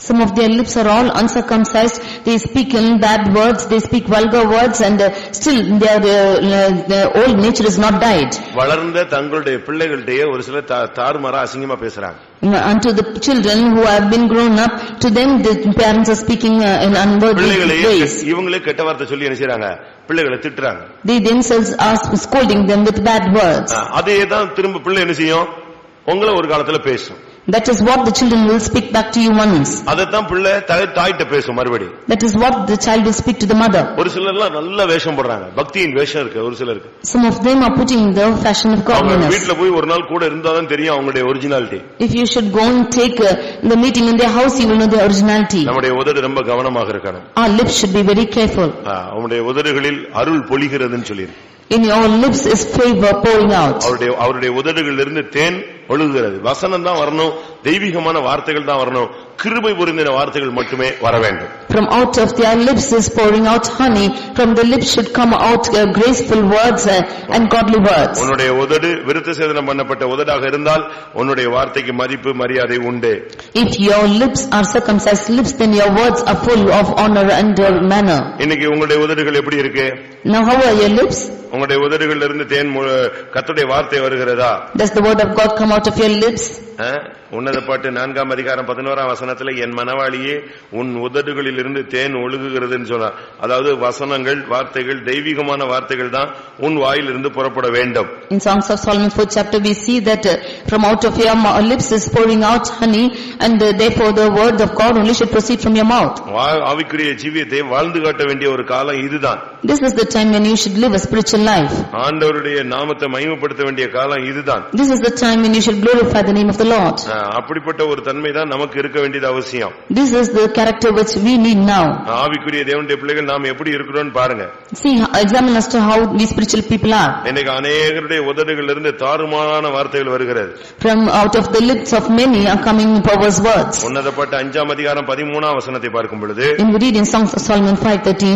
Some of their lips are all uncircumcised. They speak in bad words, they speak vulgar words, and still their old nature is not died. வளர்ந்த தங்களுடைய பிள்ளைகளிடையே ஒரு சில தாறுமாறா அசிங்கமா பேசுறாங்க. Unto the children who have been grown up, to them the parents are speaking in unworthy ways. இவங்களே கெட்ட வார்த்தை சொல்லி என்ன செய்றாங்க? பிள்ளைகளை திட்டுறாங்க. They themselves are scolding them with bad words. அதே தான் திரும்ப பிள்ளை என்ன செய்யும்? உங்களை ஒரு காலத்துல பேசும். That is what the children will speak back to you once. அதத்தான் பிள்ளை தாயிட்ட பேசும் மறுபடி. That is what the child will speak to the mother. ஒரு சிலர்லாம் நல்ல வேஷம் போடுறாங்க, பக்தியின் வேஷம் இருக்கு ஒரு சிலருக்கு. Some of them are putting the fashion of godliness. வீட்ல போய் ஒரு நாள் கூட இருந்தாதான் தெரியும் அவங்களுடைய originality. If you should go and take the meeting in their house, you will know their originality. நம்முடைய உதடு ரொம்ப கவனமாக இருக்கணும். Our lips should be very careful. அவருடைய உதடுகளில் அருள் பொழிகிறதுன்னு சொல்லிருக்கு. In your lips is favor pouring out. அவருடைய உதடுகளிலிருந்து தேன் ஒழுகுகிறது. வசனம் தான் வரணும், தெய்வீகமான வார்த்தைகள் தான் வரணும், கிருபை பொருந்தின வார்த்தைகள் மட்டுமே வர வேண்டும். From out of their lips is pouring out honey. From the lips should come out graceful words and godly words. உன்னுடைய உதடு விருத்த சேதனம் பண்ணப்பட்ட உதடாக இருந்தால் உன்னுடைய வார்த்தைக்கு மதிப்பு மரியாதை உண்டு. If your lips are circumcised lips, then your words are full of honor and manner. இன்னைக்கு உங்களுடைய உதடுகள் எப்படி இருக்கு? Now how are your lips? உங்களுடைய உதடுகளில் இருந்து தேன் கர்த்தருடைய வார்த்தை வருகிறதா? Does the word of God come out of your lips? உன்னத பாட்டு 4ஆம் அதிகாரம் 11ஆம் வசனத்துல என் மனவாளியே உன் உதடுகளில் இருந்து தேன் ஒழுகுகிறதுன்னு சொன்னார். அதாவது வசனங்கள் வார்த்தைகள் தெய்வீகமான வார்த்தைகள் தான் உன் வாயிலிருந்து புறப்பட வேண்டும். In Songs of Solomon 4th chapter we see that from out of your lips is pouring out honey, and therefore the word of God only should proceed from your mouth. ஆவிக்குரிய ஜீவியத்தை வாழ்ந்து காட்ட வேண்டிய ஒரு காலம் இதுதான். This is the time when you should live a spiritual life. ஆண்டவருடைய நாமத்தை மகிமைப்படுத்த வேண்டிய காலம் இதுதான். This is the time when you should glorify the name of the Lord. அப்படிப்பட்ட ஒரு தன்மை தான் நமக்கு இருக்க வேண்டியது அவசியம். This is the character which we need now. ஆவிக்குரிய தேவனுடைய பிள்ளைகள் நாம் எப்படி இருக்கிறோம்னு பாருங்க. See, examine as to how we spiritual people are. இன்னைக்கு अनेகருடைய உதடுகளிலிருந்து தாறுமாறான வார்த்தைகள் வருகிறது. From out of the lips of many are coming perverse words. உன்னதப்பட்ட 5ஆம் அதிகாரம் 13ஆம் வசனத்தை பார்க்கும் பொழுது In we read in Songs of Solomon 5:13,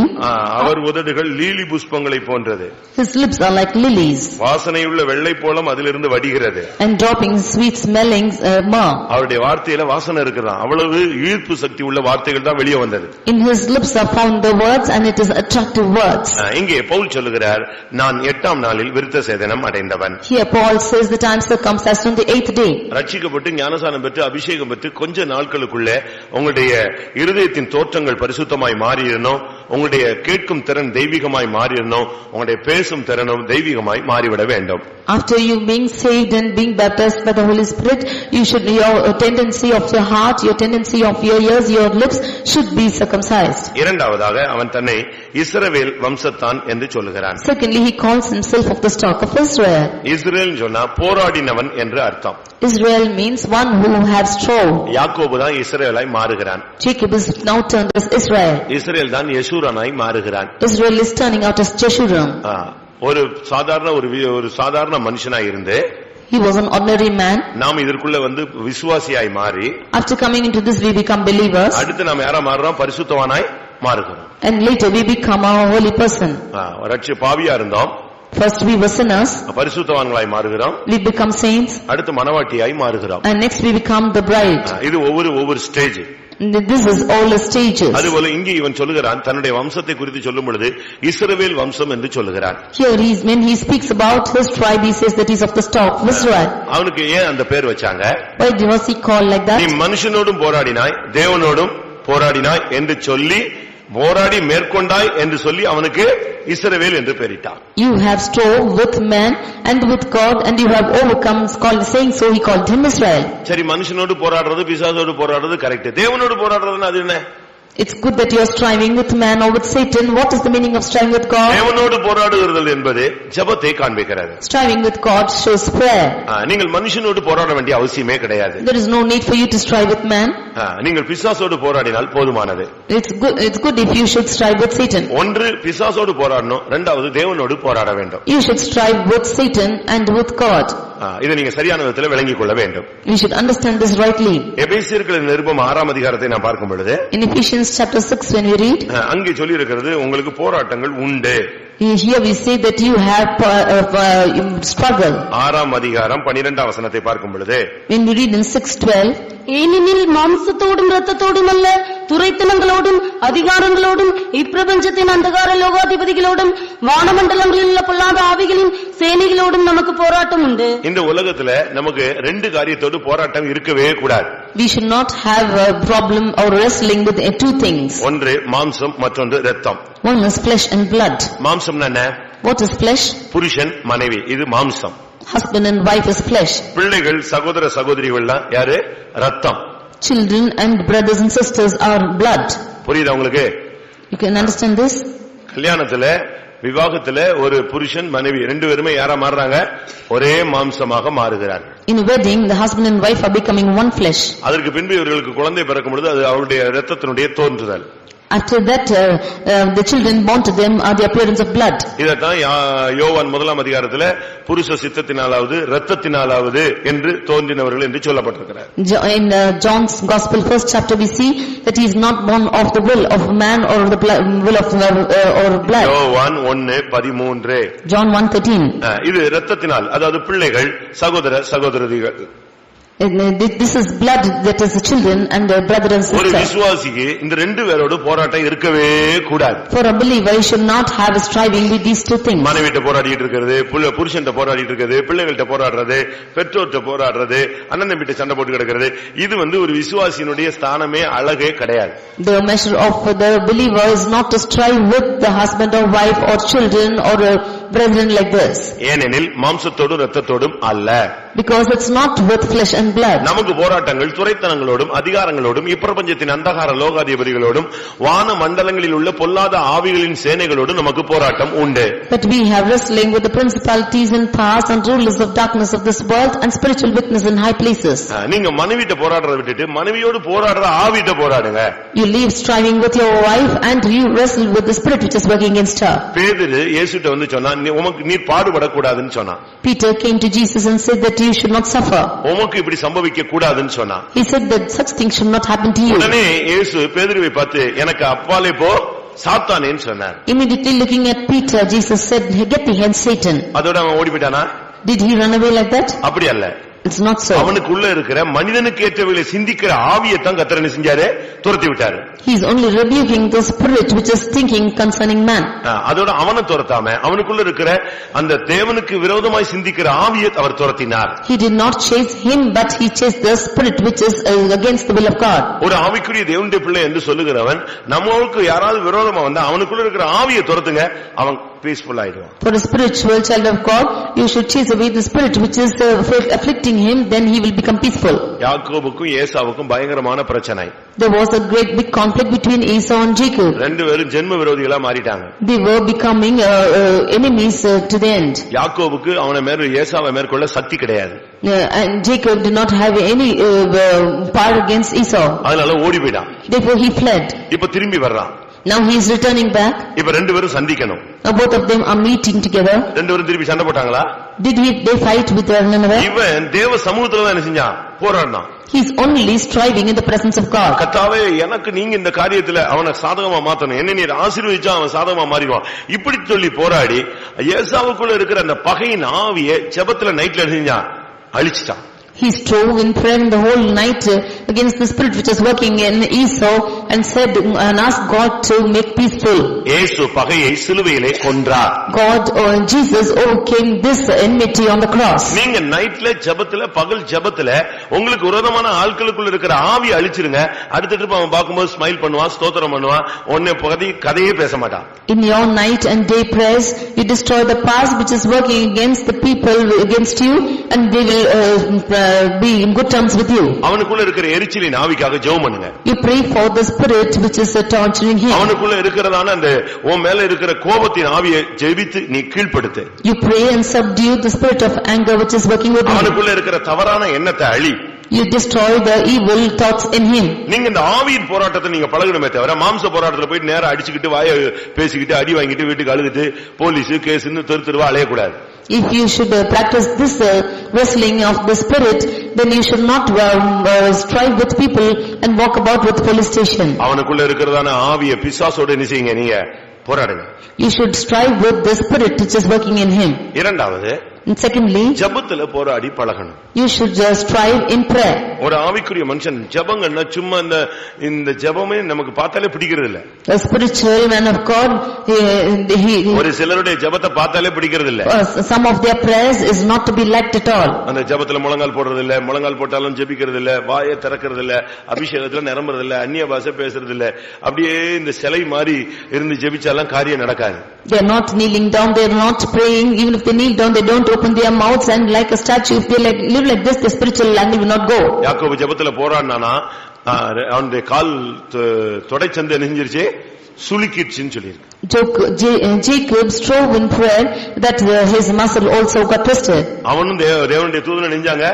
அவர் உதடுகள் லீலி புஷ்பங்களை போன்றது. His lips are like lilies. வாசனையுள்ள வெள்ளை போலம் அதிலிருந்து வடிகிறது. And dropping sweet smelling myrrh. அவருடைய வார்த்தையில வாசனை இருக்குதா, அவ்வளவு ஈர்ப்பு சக்தி உள்ள வார்த்தைகள் தான் வெளியே வந்தது. In his lips are found the words, and it is attractive words. இங்கே பவுல் சொல்லுகிறார், நான் 8ஆம் நாளில் விருத்த சேதனம் அடைந்தவன். Here Paul says that I am circumcised on the 8th day. ரட்சிக்கப்பட்டு ஞானசானம் பெற்று அபிஷேகம் பெற்று கொஞ்ச நாட்களுக்குள்ள உங்களுடைய இருதயத்தின் தோற்றங்கள் பரிசுத்தமாய் மாறிடணும், உங்களுடைய கேட்கும் திறன் தெய்வீகமாய் மாறிடணும், உங்களுடைய பேசும் திறனும் தெய்வீகமாய் மாறிவிட வேண்டும். After you being saved and being baptized by the Holy Spirit, you should, your tendency of your heart, your tendency of your ears, your lips should be circumcised. இரண்டாவதாக அவன் தன்னை இஸ்ரவேல் வம்சத்தான் என்று சொல்லுகிறான். Secondly, he calls himself of the stock of Israel. Israel சொன்னா போராடினவன் என்று அர்த்தம். Israel means one who has strove. யாக்கோபு தான் இஸ்ரவேலாய் மாறுகிறான். Jacob is now turned as Israel. Israel தான் யெஷூரனாய் மாறுகிறான். Israel is turning out as Jeshurun. ஒரு சாதாரண மனுஷனாய் இருந்து he was an ordinary man. நாம் இதற்குள்ள விசுவாசியாய் மாறி after coming into this we become believers. அடுத்து நாம் யாரா மாறுறோம்? பரிசுத்தவானாய் மாறுகிறோம். And later we become a holy person. பாவியா இருந்தோம், First we were sinners, பரிசுத்தவான்களாய் மாறுகிறோம், we become saints, அடுத்து மணவாட்டியாய் மாறுகிறோம். and next we become the bride. இது ஒவ்வொரு stage. This is all the stages. அதுபோல இங்கே இவன் சொல்லுகிறான், தன்னுடைய வம்சத்தை குறித்து சொல்லும் பொழுது இஸ்ரவேல் வம்சம் என்று சொல்லுகிறான். Here when he speaks about his tribe, he says that he is of the stock of Israel. அவனுக்கு ஏன் அந்த பேர் வச்சாங்க? Why was he called like that? நீ மனுஷனோடும் போராடினாய், தேவனோடும் போராடினாய் என்று சொல்லி, போராடி மேற்கொண்டாய் என்று சொல்லி அவனுக்கு இஸ்ரவேல் என்று பெயரிட்டான். You have strove with man and with God and you have overcome, saying so he called him Israel. சரி, மனுஷனோடு போராடுறது, பிசாசோடு போராடுறது கரெக்ட். தேவனோடு போராடுறதுன்னா அது என்ன? It's good that you are striving with man or with Satan. What is the meaning of striving with God? தேவனோடு போராடுகிறது என்பது ஜெபத்தை காண்பிக்கிறது. Striving with God shows prayer. நீங்கள் மனுஷனோடு போராட வேண்டிய அவசியமே கிடையாது. There is no need for you to strive with man. நீங்கள் பிசாசோடு போராடினால் போதுமானது. It's good if you should strive with Satan. ஒன்று பிசாசோடு போராடணும், இரண்டாவது தேவனோடு போராட வேண்டும். You should strive with Satan and with God. இதை நீங்க சரியான விதத்தில் விளங்கிக் கொள்ள வேண்டும். You should understand this rightly. எபேசியர்களின் நிருபம் 6ஆம் அதிகாரத்தை நான் பார்க்கும் பொழுது, in Ephesians chapter 6 when we read, அங்கே சொல்லி இருக்கிறது உங்களுக்கு போராட்டங்கள் உண்டு. Here we say that you have struggle. 6ஆம் அதிகாரம் 12ஆம் வசனத்தை பார்க்கும் பொழுது, when we read in 6:12, ஏனெனில் மாம்சத்தோடும் இரத்தத்தோடும் அல்ல, துரைத்தனங்களோடும் அதிகாரங்களோடும் இப்பிரபஞ்சத்தின் அந்தகார லோகாதிபதிகளோடும் வானமண்டலங்களில் உள்ள பொல்லாத ஆவிகளின் சேனைகளோடும் நமக்கு போராட்டம் உண்டு. இந்த உலகத்துல நமக்கு ரெண்டு காரியத்தோடு போராட்டம் இருக்கவே கூடாது. We should not have a problem or wrestling with two things. ஒன்று மாம்சம், மற்றொன்று இரத்தம். One is flesh and blood. மாம்சம்னா என்ன? What is flesh? புருஷன் மனைவி, இது மாம்சம். Husband and wife is flesh. பிள்ளைகள் சகோதர சகோதரிகள்லாம் யாரு? இரத்தம். Children and brothers and sisters are blood. புரியுதா உங்களுக்கு? You can understand this? கல்யாணத்துல, விவாகத்துல ஒரு புருஷன் மனைவி ரெண்டு பேருமே யாரா மாறுறாங்க? ஒரே மாம்சமாக மாறுகிறார்கள். In a wedding, the husband and wife are becoming one flesh. அதற்கு பின்பு இவர்களுக்கு குழந்தை பிறக்கும் பொழுது அது அவருடைய இரத்தத்தினுடைய தோன்றுதல். After that, the children born to them are the appearance of blood. இதத்தான் யோவான் 1ஆம் அதிகாரத்துல புருஷ சித்தத்தினாலாவது இரத்தத்தினாலாவது என்று தோன்றினவர்கள் என்று சொல்லப்பட்டிருக்கிறார். In John's Gospel, first chapter, we see that he is not born of the will of man or the will of or blood. யோவான் 1:13. John 1:13. இது இரத்தத்தினால், அதாவது பிள்ளைகள் சகோதர சகோதரிகள். This is blood, that is the children and the brother and ஒரு sister. விசுவாசிக்கு இந்த ரெண்டு பேரோட போராட்டம் இருக்கவே கூடாது. For a believer, he should not have a striving with these two things. மனைவிட்ட போராடிட்டு இருக்கிறது, புருஷன்ட்ட போராடிட்டு இருக்கிறது, பிள்ளைகள்ட்ட போராடுறது, பெற்றோர்ட்ட போராடுறது, அண்ணன் தம்பிட்ட சண்டை போட்டு கிடக்கிறது, இது ஒரு விசுவாசியினுடைய ஸ்தானமே அழகே கிடையாது. The measure of the believer is not to strive with the husband or wife or children or brethren like this. ஏனெனில் மாம்சத்தோடும் இரத்தத்தோடும் அல்ல. Because it's not with flesh and blood. நமக்கு போராட்டங்கள் துரைத்தனங்களோடும் அதிகாரங்களோடும் இப்பிரபஞ்சத்தின் அந்தகார லோகாதிபதிகளோடும் வான மண்டலங்களில் உள்ள பொல்லாத ஆவிகளின் சேனைகளோடும் நமக்கு போராட்டம் உண்டு. But we have wrestling with the principalities and powers and rulers of darkness of this world and spiritual wickedness in high places. நீங்க மனைவிட்ட போராடுறத விட்டுட்டு மனைவியோடு போராடுற ஆவிட்ட போராடுங்க. You leave striving with your wife and you wrestle with the spirit which is working against her. பேதுரு இயேசுட்ட வந்து சொன்னா, உமக்கு நீ பாடுபடக்கூடாதுன்னு சொன்னான். Peter came to Jesus and said that you should not suffer. உமக்கு இப்படி சம்பவிக்க கூடாதுன்னு சொன்னான். He said that such things should not happen to you. உடனே இயேசு பேதுருவை பார்த்து எனக்கு அப்பாலே போ சாத்தானேன்னு சொன்னார். Immediately looking at Peter, Jesus said, "Get behind Satan." அதோட அவன் ஓடி போயிட்டானா? Did he run away like that? அப்படி அல்ல. It's not so. அவனுக்குள்ள இருக்கிற மனிதனுக்கு ஏற்றவைகளை சிந்திக்கிற ஆவியைத்தான் கர்த்தர் என்ன செஞ்சாரு? துரத்தி விட்டாரு. He is only rebuking the spirit which is thinking concerning man. அதோட அவனை துரத்தாம அவனுக்குள்ள இருக்கிற அந்த தேவனுக்கு விரோதமாய் சிந்திக்கிற ஆவியை அவர் துரத்தினார். He did not chase him, but he chased the spirit which is against the will of God. ஒரு ஆவிக்குரிய தேவனுடைய பிள்ளை என்று சொல்லுகிறவன் நம்மளுக்கு யாராவது விரோதமா வந்தா அவனுக்குள்ள இருக்கிற ஆவியை துரத்துங்க, அவன் பீஸ்ஃபுல் ஆயிடுவான். For a spiritual child of God, you should chase away the spirit which is afflicting him, then he will become peaceful. யாக்கோபுக்கும் ஏசாவுக்கும் பயங்கரமான பிரச்சனை. There was a great big conflict between Esau and Jacob. ரெண்டு பேரும் ஜென்ம விரோதிகளா மாறிட்டாங்க. They were becoming enemies to the end. யாக்கோபுக்கு ஏசாவை மேற்கொள்ள சக்தி கிடையாது. And Jacob did not have any power against Esau. அதனால ஓடி போயிட்டான். Therefore he fled. இப்ப திரும்பி வர்றான். Now he is returning back. இப்ப ரெண்டு பேரும் சந்திக்கணும். Now both of them are meeting together. ரெண்டு பேரும் திருப்பி சண்டை போட்டாங்களா? Did they fight with one another? இவன் தேவ சமூகத்துல தான் என்ன செஞ்சான்? போராடினான். He is only striving in the presence of God. கர்த்தாவே எனக்கு நீங்க இந்த காரியத்துல அவனை சாதகமா மாத்தணும், என்ன நீர் ஆசீர்வதிச்சா அவன் சாதகமா மாறிடுவான் இப்படி சொல்லி போராடி ஏசாவுக்குள்ள இருக்கிற அந்த பகையின் ஆவியை ஜெபத்துல நைட்ல செஞ்சான், அழிச்சிட்டான். He strove in prayer the whole night against the spirit which was working in Esau and said and asked God to make peaceful. இயேசு பகையை சிலுவையிலே கொன்றார். God or Jesus overcame this enmity on the cross. நீங்க நைட்ல ஜெபத்துல பகல் ஜெபத்துல உங்களுக்கு விரோதமான ஆட்களுக்குள்ள இருக்கிற ஆவி அழிச்சிருங்க. அடுத்த ட்ரிப் அவன் பாக்கும்போது ஸ்மைல் பண்ணுவான், ஸ்தோத்திரம் பண்ணுவான், ஒண்ணே கதையே பேச மாட்டான். In your night and day prayers you destroy the past which is working against the people against you, and they will be in good terms with you. அவனுக்குள்ள இருக்கிற எரிச்சலின் ஆவிக்காக ஜெபம் பண்ணுங்க. You pray for the spirit which is torturing him. அவனுக்குள்ள இருக்கிறதான அந்த உன் மேல இருக்கிற கோபத்தின் ஆவியை ஜெபித்து நீ கீழ்ப்படுத்து. You pray and subdue the spirit of anger which is working with him. அவனுக்குள்ள இருக்கிற தவறான எண்ணத்தை அழி. You destroy the evil thoughts in him. நீங்க இந்த ஆவியின் போராட்டத்தை நீங்க பழகணுமே தவிர மாம்ச போராட்டத்துல போய் நேரா அடிச்சுக்கிட்டு வாயை பேசிக்கிட்டு அடி வாங்கிட்டு வீட்டுக்கு அழுதுட்டு போலீஸ் கேஸ்னு தெருவா அலையக்கூடாது. If you should practice this wrestling of the spirit, then you should not strive with people and walk about with police station. அவனுக்குள்ள இருக்கிறதான ஆவியை பிசாசோட என்ன செய்யுங்க, நீங்க போராடுங்க. You should strive with the spirit which is working in him. இரண்டாவது, and secondly, ஜெபத்துல போராடி பழகணும். You should strive in prayer. ஒரு ஆவிக்குரிய மனுஷன் ஜெபங்கன்னா சும்மா இந்த ஜெபமே நமக்கு பார்த்தாலே பிடிக்கிறது இல்ல. A spiritual man of God, ஒரு சிலருடைய ஜெபத்தை பார்த்தாலே பிடிக்கிறது இல்ல. Some of their prayers is not to be liked at all. அந்த ஜெபத்துல முழங்கால் போடுறது இல்ல, முழங்கால் போட்டாலும் ஜெபிக்கிறது இல்ல, வாயை திறக்கிறது இல்ல, அபிஷேகத்துல நிரம்புறது இல்ல, அந்நிய பாஷை பேசுறது இல்ல, அப்படியே இந்த சிலை மாதிரி இருந்து ஜெபிச்சாலும் காரியம் நடக்காது. They are not kneeling down, they are not praying. Even if they kneel down, they don't open their mouths, and like a statue, if they live like this, the spiritual language will not go. யாக்கோபு ஜெபத்துல போராடினானா அவனுடைய கால் தொடைச்சந்து நெஞ்சிருச்சு, சுளுக்கிடுச்சுன்னு சொல்லியிருக்கு. Jacob strove in prayer that his muscle also got twisted. அவனும் தேவனுடைய தூதனை நெஞ்சாங்க,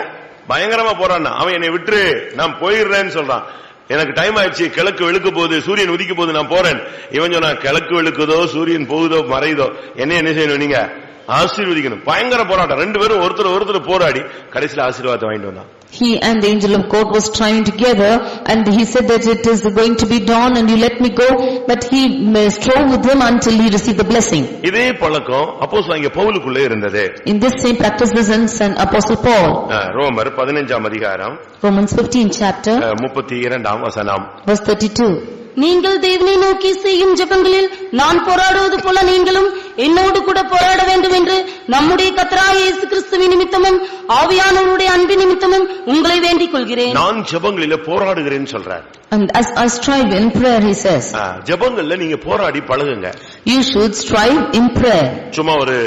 பயங்கரமா போராடினா. அவன் என்னை விட்டு நான் போயிடுறேன்னு சொல்றான். எனக்கு டைம் ஆயிடுச்சு, கிழக்கு வெளுக்க போகுது, சூரியன் உதிக்க போகுது, நான் போறேன். இவன் சொன்னா கிழக்கு வெளுக்குதோ சூரியன் போகுதோ மறையுதோ என்ன செய்யணும், நீங்க ஆசீர்வதிக்கணும். பயங்கர போராட்டம், ரெண்டு பேரும் ஒருத்தர் போராடி கடைசியில ஆசீர்வாதத்தை வாங்கிட்டு வந்தான். He and the angel of God was trying together, and he said that it is going to be dawn and you let me go, but he strove with him until he received the blessing. இதே பழக்கம் அப்போஸ்தலனாகிய பவுலுக்குள்ளே இருந்தது. In this same practice was in Apostle Paul. ரோமர் 15ஆம் அதிகாரம், Romans 15 chapter, 32ஆம் வசனம். verse 32. நீங்கள் தேவனை நோக்கி செய்யும் ஜெபங்களில் நான் போராடுவது போல நீங்களும் என்னோடு கூட போராட வேண்டும் என்று நம்முடைய கர்த்தராகிய இயேசு கிறிஸ்துவின் நிமித்தமும் ஆவியானவருடைய அன்பின் நிமித்தமும் உங்களை வேண்டிக் கொள்கிறேன். நான் ஜெபங்களிலே போராடுகிறேன்னு சொல்றார். And as I strive in prayer, he says. ஜெபங்கள்ல நீங்க போராடி பழகுங்க. You should strive in prayer. சும்மா ஒரு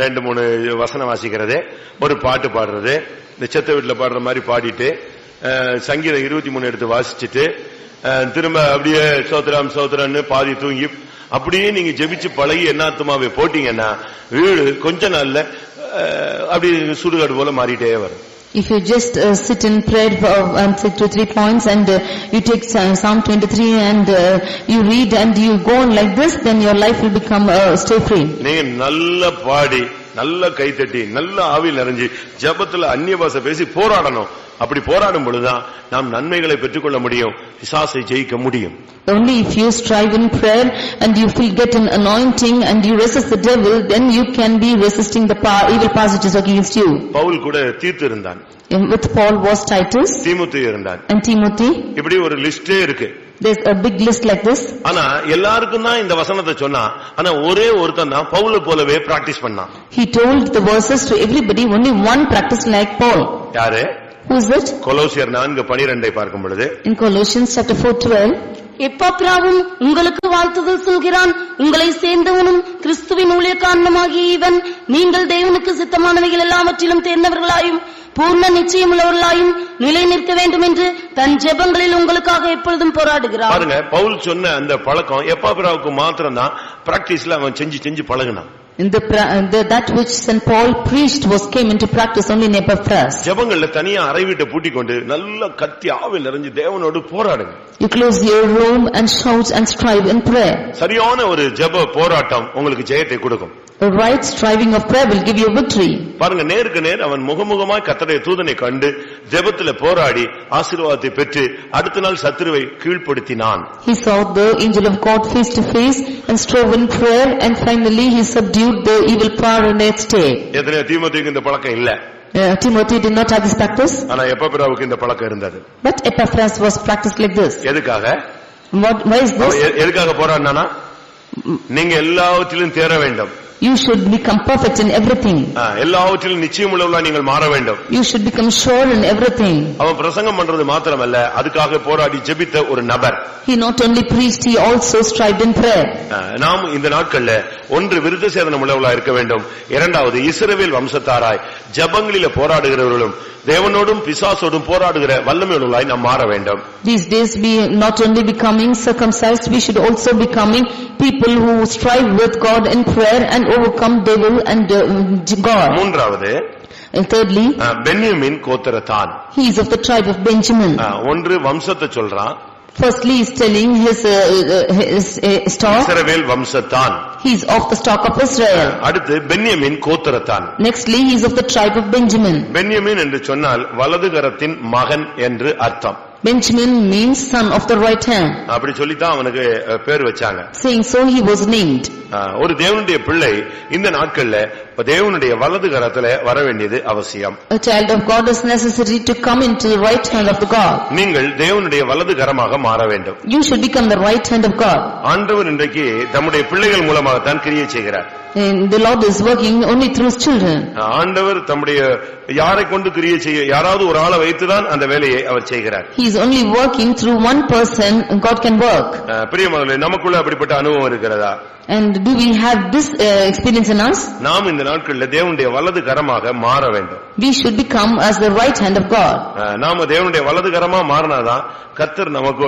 2-3 வசனம் வாசிக்கிறது, ஒரு பாட்டு பாடுறது, இந்த செத்த வீட்டுல பாடுற மாதிரி பாடிட்டு சங்கீதம் 23 எடுத்து வாசிச்சுட்டு திரும்ப அப்படியே சோத்ராம் சோத்ரான்னு பாதி தூங்கி அப்படியே நீங்க ஜெபிச்சு பழகி என்னாத்துமாவே போட்டீங்கன்னா வீடு கொஞ்ச நாள்ல அப்படி சுடுகாடு போல மாறிட்டே வரும். If you just sit in prayer for 2-3 points and you take Psalm 23 and you read and you go on like this, then your life will become stay free. நீங்க நல்ல பாடி நல்ல கைத்தட்டி நல்ல ஆவியில் நிறைஞ்சு ஜெபத்துல அந்நிய பாஷை பேசி போராடணும். அப்படி போராடும் பொழுதுதான் நாம் நன்மைகளை பெற்றுக்கொள்ள முடியும், பிசாசை ஜெயிக்க முடியும். Only if you strive in prayer and you will get an anointing and you resist the devil, then you can be resisting the evil powers which is working against you. Pavul கூட தீத்து இருந்தான். With Paul was Titus. தீமோத்தேயு இருந்தான். And Timothy. இப்படி ஒரு லிஸ்டே இருக்கு. There's a big list like this. ஆனா எல்லாருக்கும் தான் இந்த வசனத்தை சொன்னா, ஆனா ஒரே ஒருத்தன் தான் பவுல போலவே பிராக்டிஸ் பண்ணான். He told the verses to everybody, only one practiced like Paul. யாரு? Who is it? கொலோசியர் 4:12 பார்க்கும் பொழுது, in Colossians chapter 4:12, எப்பாப்பிராவும் உங்களுக்கு வாழ்த்துதல் சொல்கிறான், உங்களை சேர்ந்தவனும் கிறிஸ்துவின் ஊழியக்காரனுமாகிய இவன் நீங்கள் தேவனுக்கு சித்தமானவைகள் எல்லாவற்றிலும் தேர்ந்தவர்களாயும் பூர்ண நிச்சயமுள்ளவர்களாயும் நிலை நிற்க வேண்டும் என்று தன் ஜெபங்களில் உங்களுக்காக எப்பொழுதும் போராடுகிறார். பாருங்க, பவுல் சொன்ன அந்த பழக்கம் எப்பாப்பிராவுக்கு மாத்திரம் தான் பிராக்டிஸ்ல அவன் செஞ்சு பழகினான். In that which St. Paul preached came into practice only in Epaphras. ஜெபங்கள்ல தனியா அறை வீட்டை பூட்டிக் கொண்டு நல்ல கத்தி ஆவியில் நிறைஞ்சு தேவனோடு போராடுங்க. You close your room and shout and strive in prayer. சரியான ஒரு ஜெப போராட்டம் உங்களுக்கு ஜெயத்தை கொடுக்கும். A right striving of prayer will give you victory. பாருங்க, நேருக்கு நேர் அவன் முகமுகமாய் கர்த்தருடைய தூதனை கண்டு ஜெபத்திலே போராடி ஆசீர்வாதத்தை பெற்று அடுத்த நாள் சத்துருவை கீழ்ப்படுத்தினான். He saw the angel of God face to face and strove in prayer, and finally he subdued the evil power next day. எத்தனை தீமோத்தேயுக்கு இந்த பழக்கம் இல்ல. Timothy did not have this practice. ஆனா எப்பபிராவுக்கு இந்த பழக்கம் இருந்தது. But Epaphras was practiced like this. எதுக்காக? Why is this? எதுக்காக போராடினானா, நீங்க எல்லாவற்றிலும் தேற வேண்டும். You should become perfect in everything. எல்லாவற்றிலும் நிச்சயமுள்ளவர்களா நீங்கள் மாற வேண்டும். You should become sure in everything. அவன் பிரசங்கம் பண்றது மாத்திரமல்ல, அதுக்காக போராடி ஜெபித்த ஒரு நபர். He not only preached, he also strived in prayer. நாம் இந்த நாட்கள்ல ஒன்று விருத்த சேதனம் உள்ளவர்களா இருக்க வேண்டும். இரண்டாவது இஸ்ரவேல் வம்சத்தாராய் ஜெபங்களிலே போராடுகிறவர்களும் தேவனோடும் பிசாசோடும் போராடுகிற வல்லமை உள்ளவர்களாய் நாம் மாற வேண்டும். These days we not only becoming circumcised, we should also becoming people who strive with God in prayer and overcome devil and God. மூன்றாவது, And thirdly, Benjamin கோத்திரத்தான். he is of the tribe of Benjamin. ஒன்று வம்சத்தை சொல்றான். Firstly, he is telling his stock. Israel வம்சத்தான். He is of the stock of Israel. அடுத்து பென்யமீன் கோத்திரத்தான். Nextly, he is of the tribe of Benjamin. பென்யமீன் என்று சொன்னால் வலதுகரத்தின் மகன் என்று அர்த்தம். Benjamin means son of the right hand. அப்படி சொல்லித்தான் அவனுக்கு பேர் வச்சாங்க. Saying so, he was named. ஒரு தேவனுடைய பிள்ளை இந்த நாட்கள்ல தேவனுடைய வலது கரத்துல வர வேண்டியது அவசியம். A child of God is necessary to come into the right hand of the God. நீங்கள் தேவனுடைய வலது கரமாக மாற வேண்டும். You should become the right hand of God. ஆண்டவர் இன்றைக்கு தம்முடைய பிள்ளைகள் மூலமாகத்தான் கிரியை செய்கிறார். And the Lord is working only through his children. ஆண்டவர் தம்முடைய யாரை கொண்டு கிரியை செய்ய, யாராவது ஒரு ஆளை வைத்துதான் அந்த வேலையை அவர் செய்கிறார். He is only working through one person, and God can work. பிரியமானவர்களே, நமக்குள்ள அப்படிப்பட்ட அனுபவம் இருக்கிறதா? And do we have this experience in us? நாம் இந்த நாட்களில் தேவனுடைய வலது கரமாக மாற வேண்டும். We should become as the right hand of God. நாம தேவனுடைய வலது கரமா மாறினாதான் கர்த்தர் நமக்கு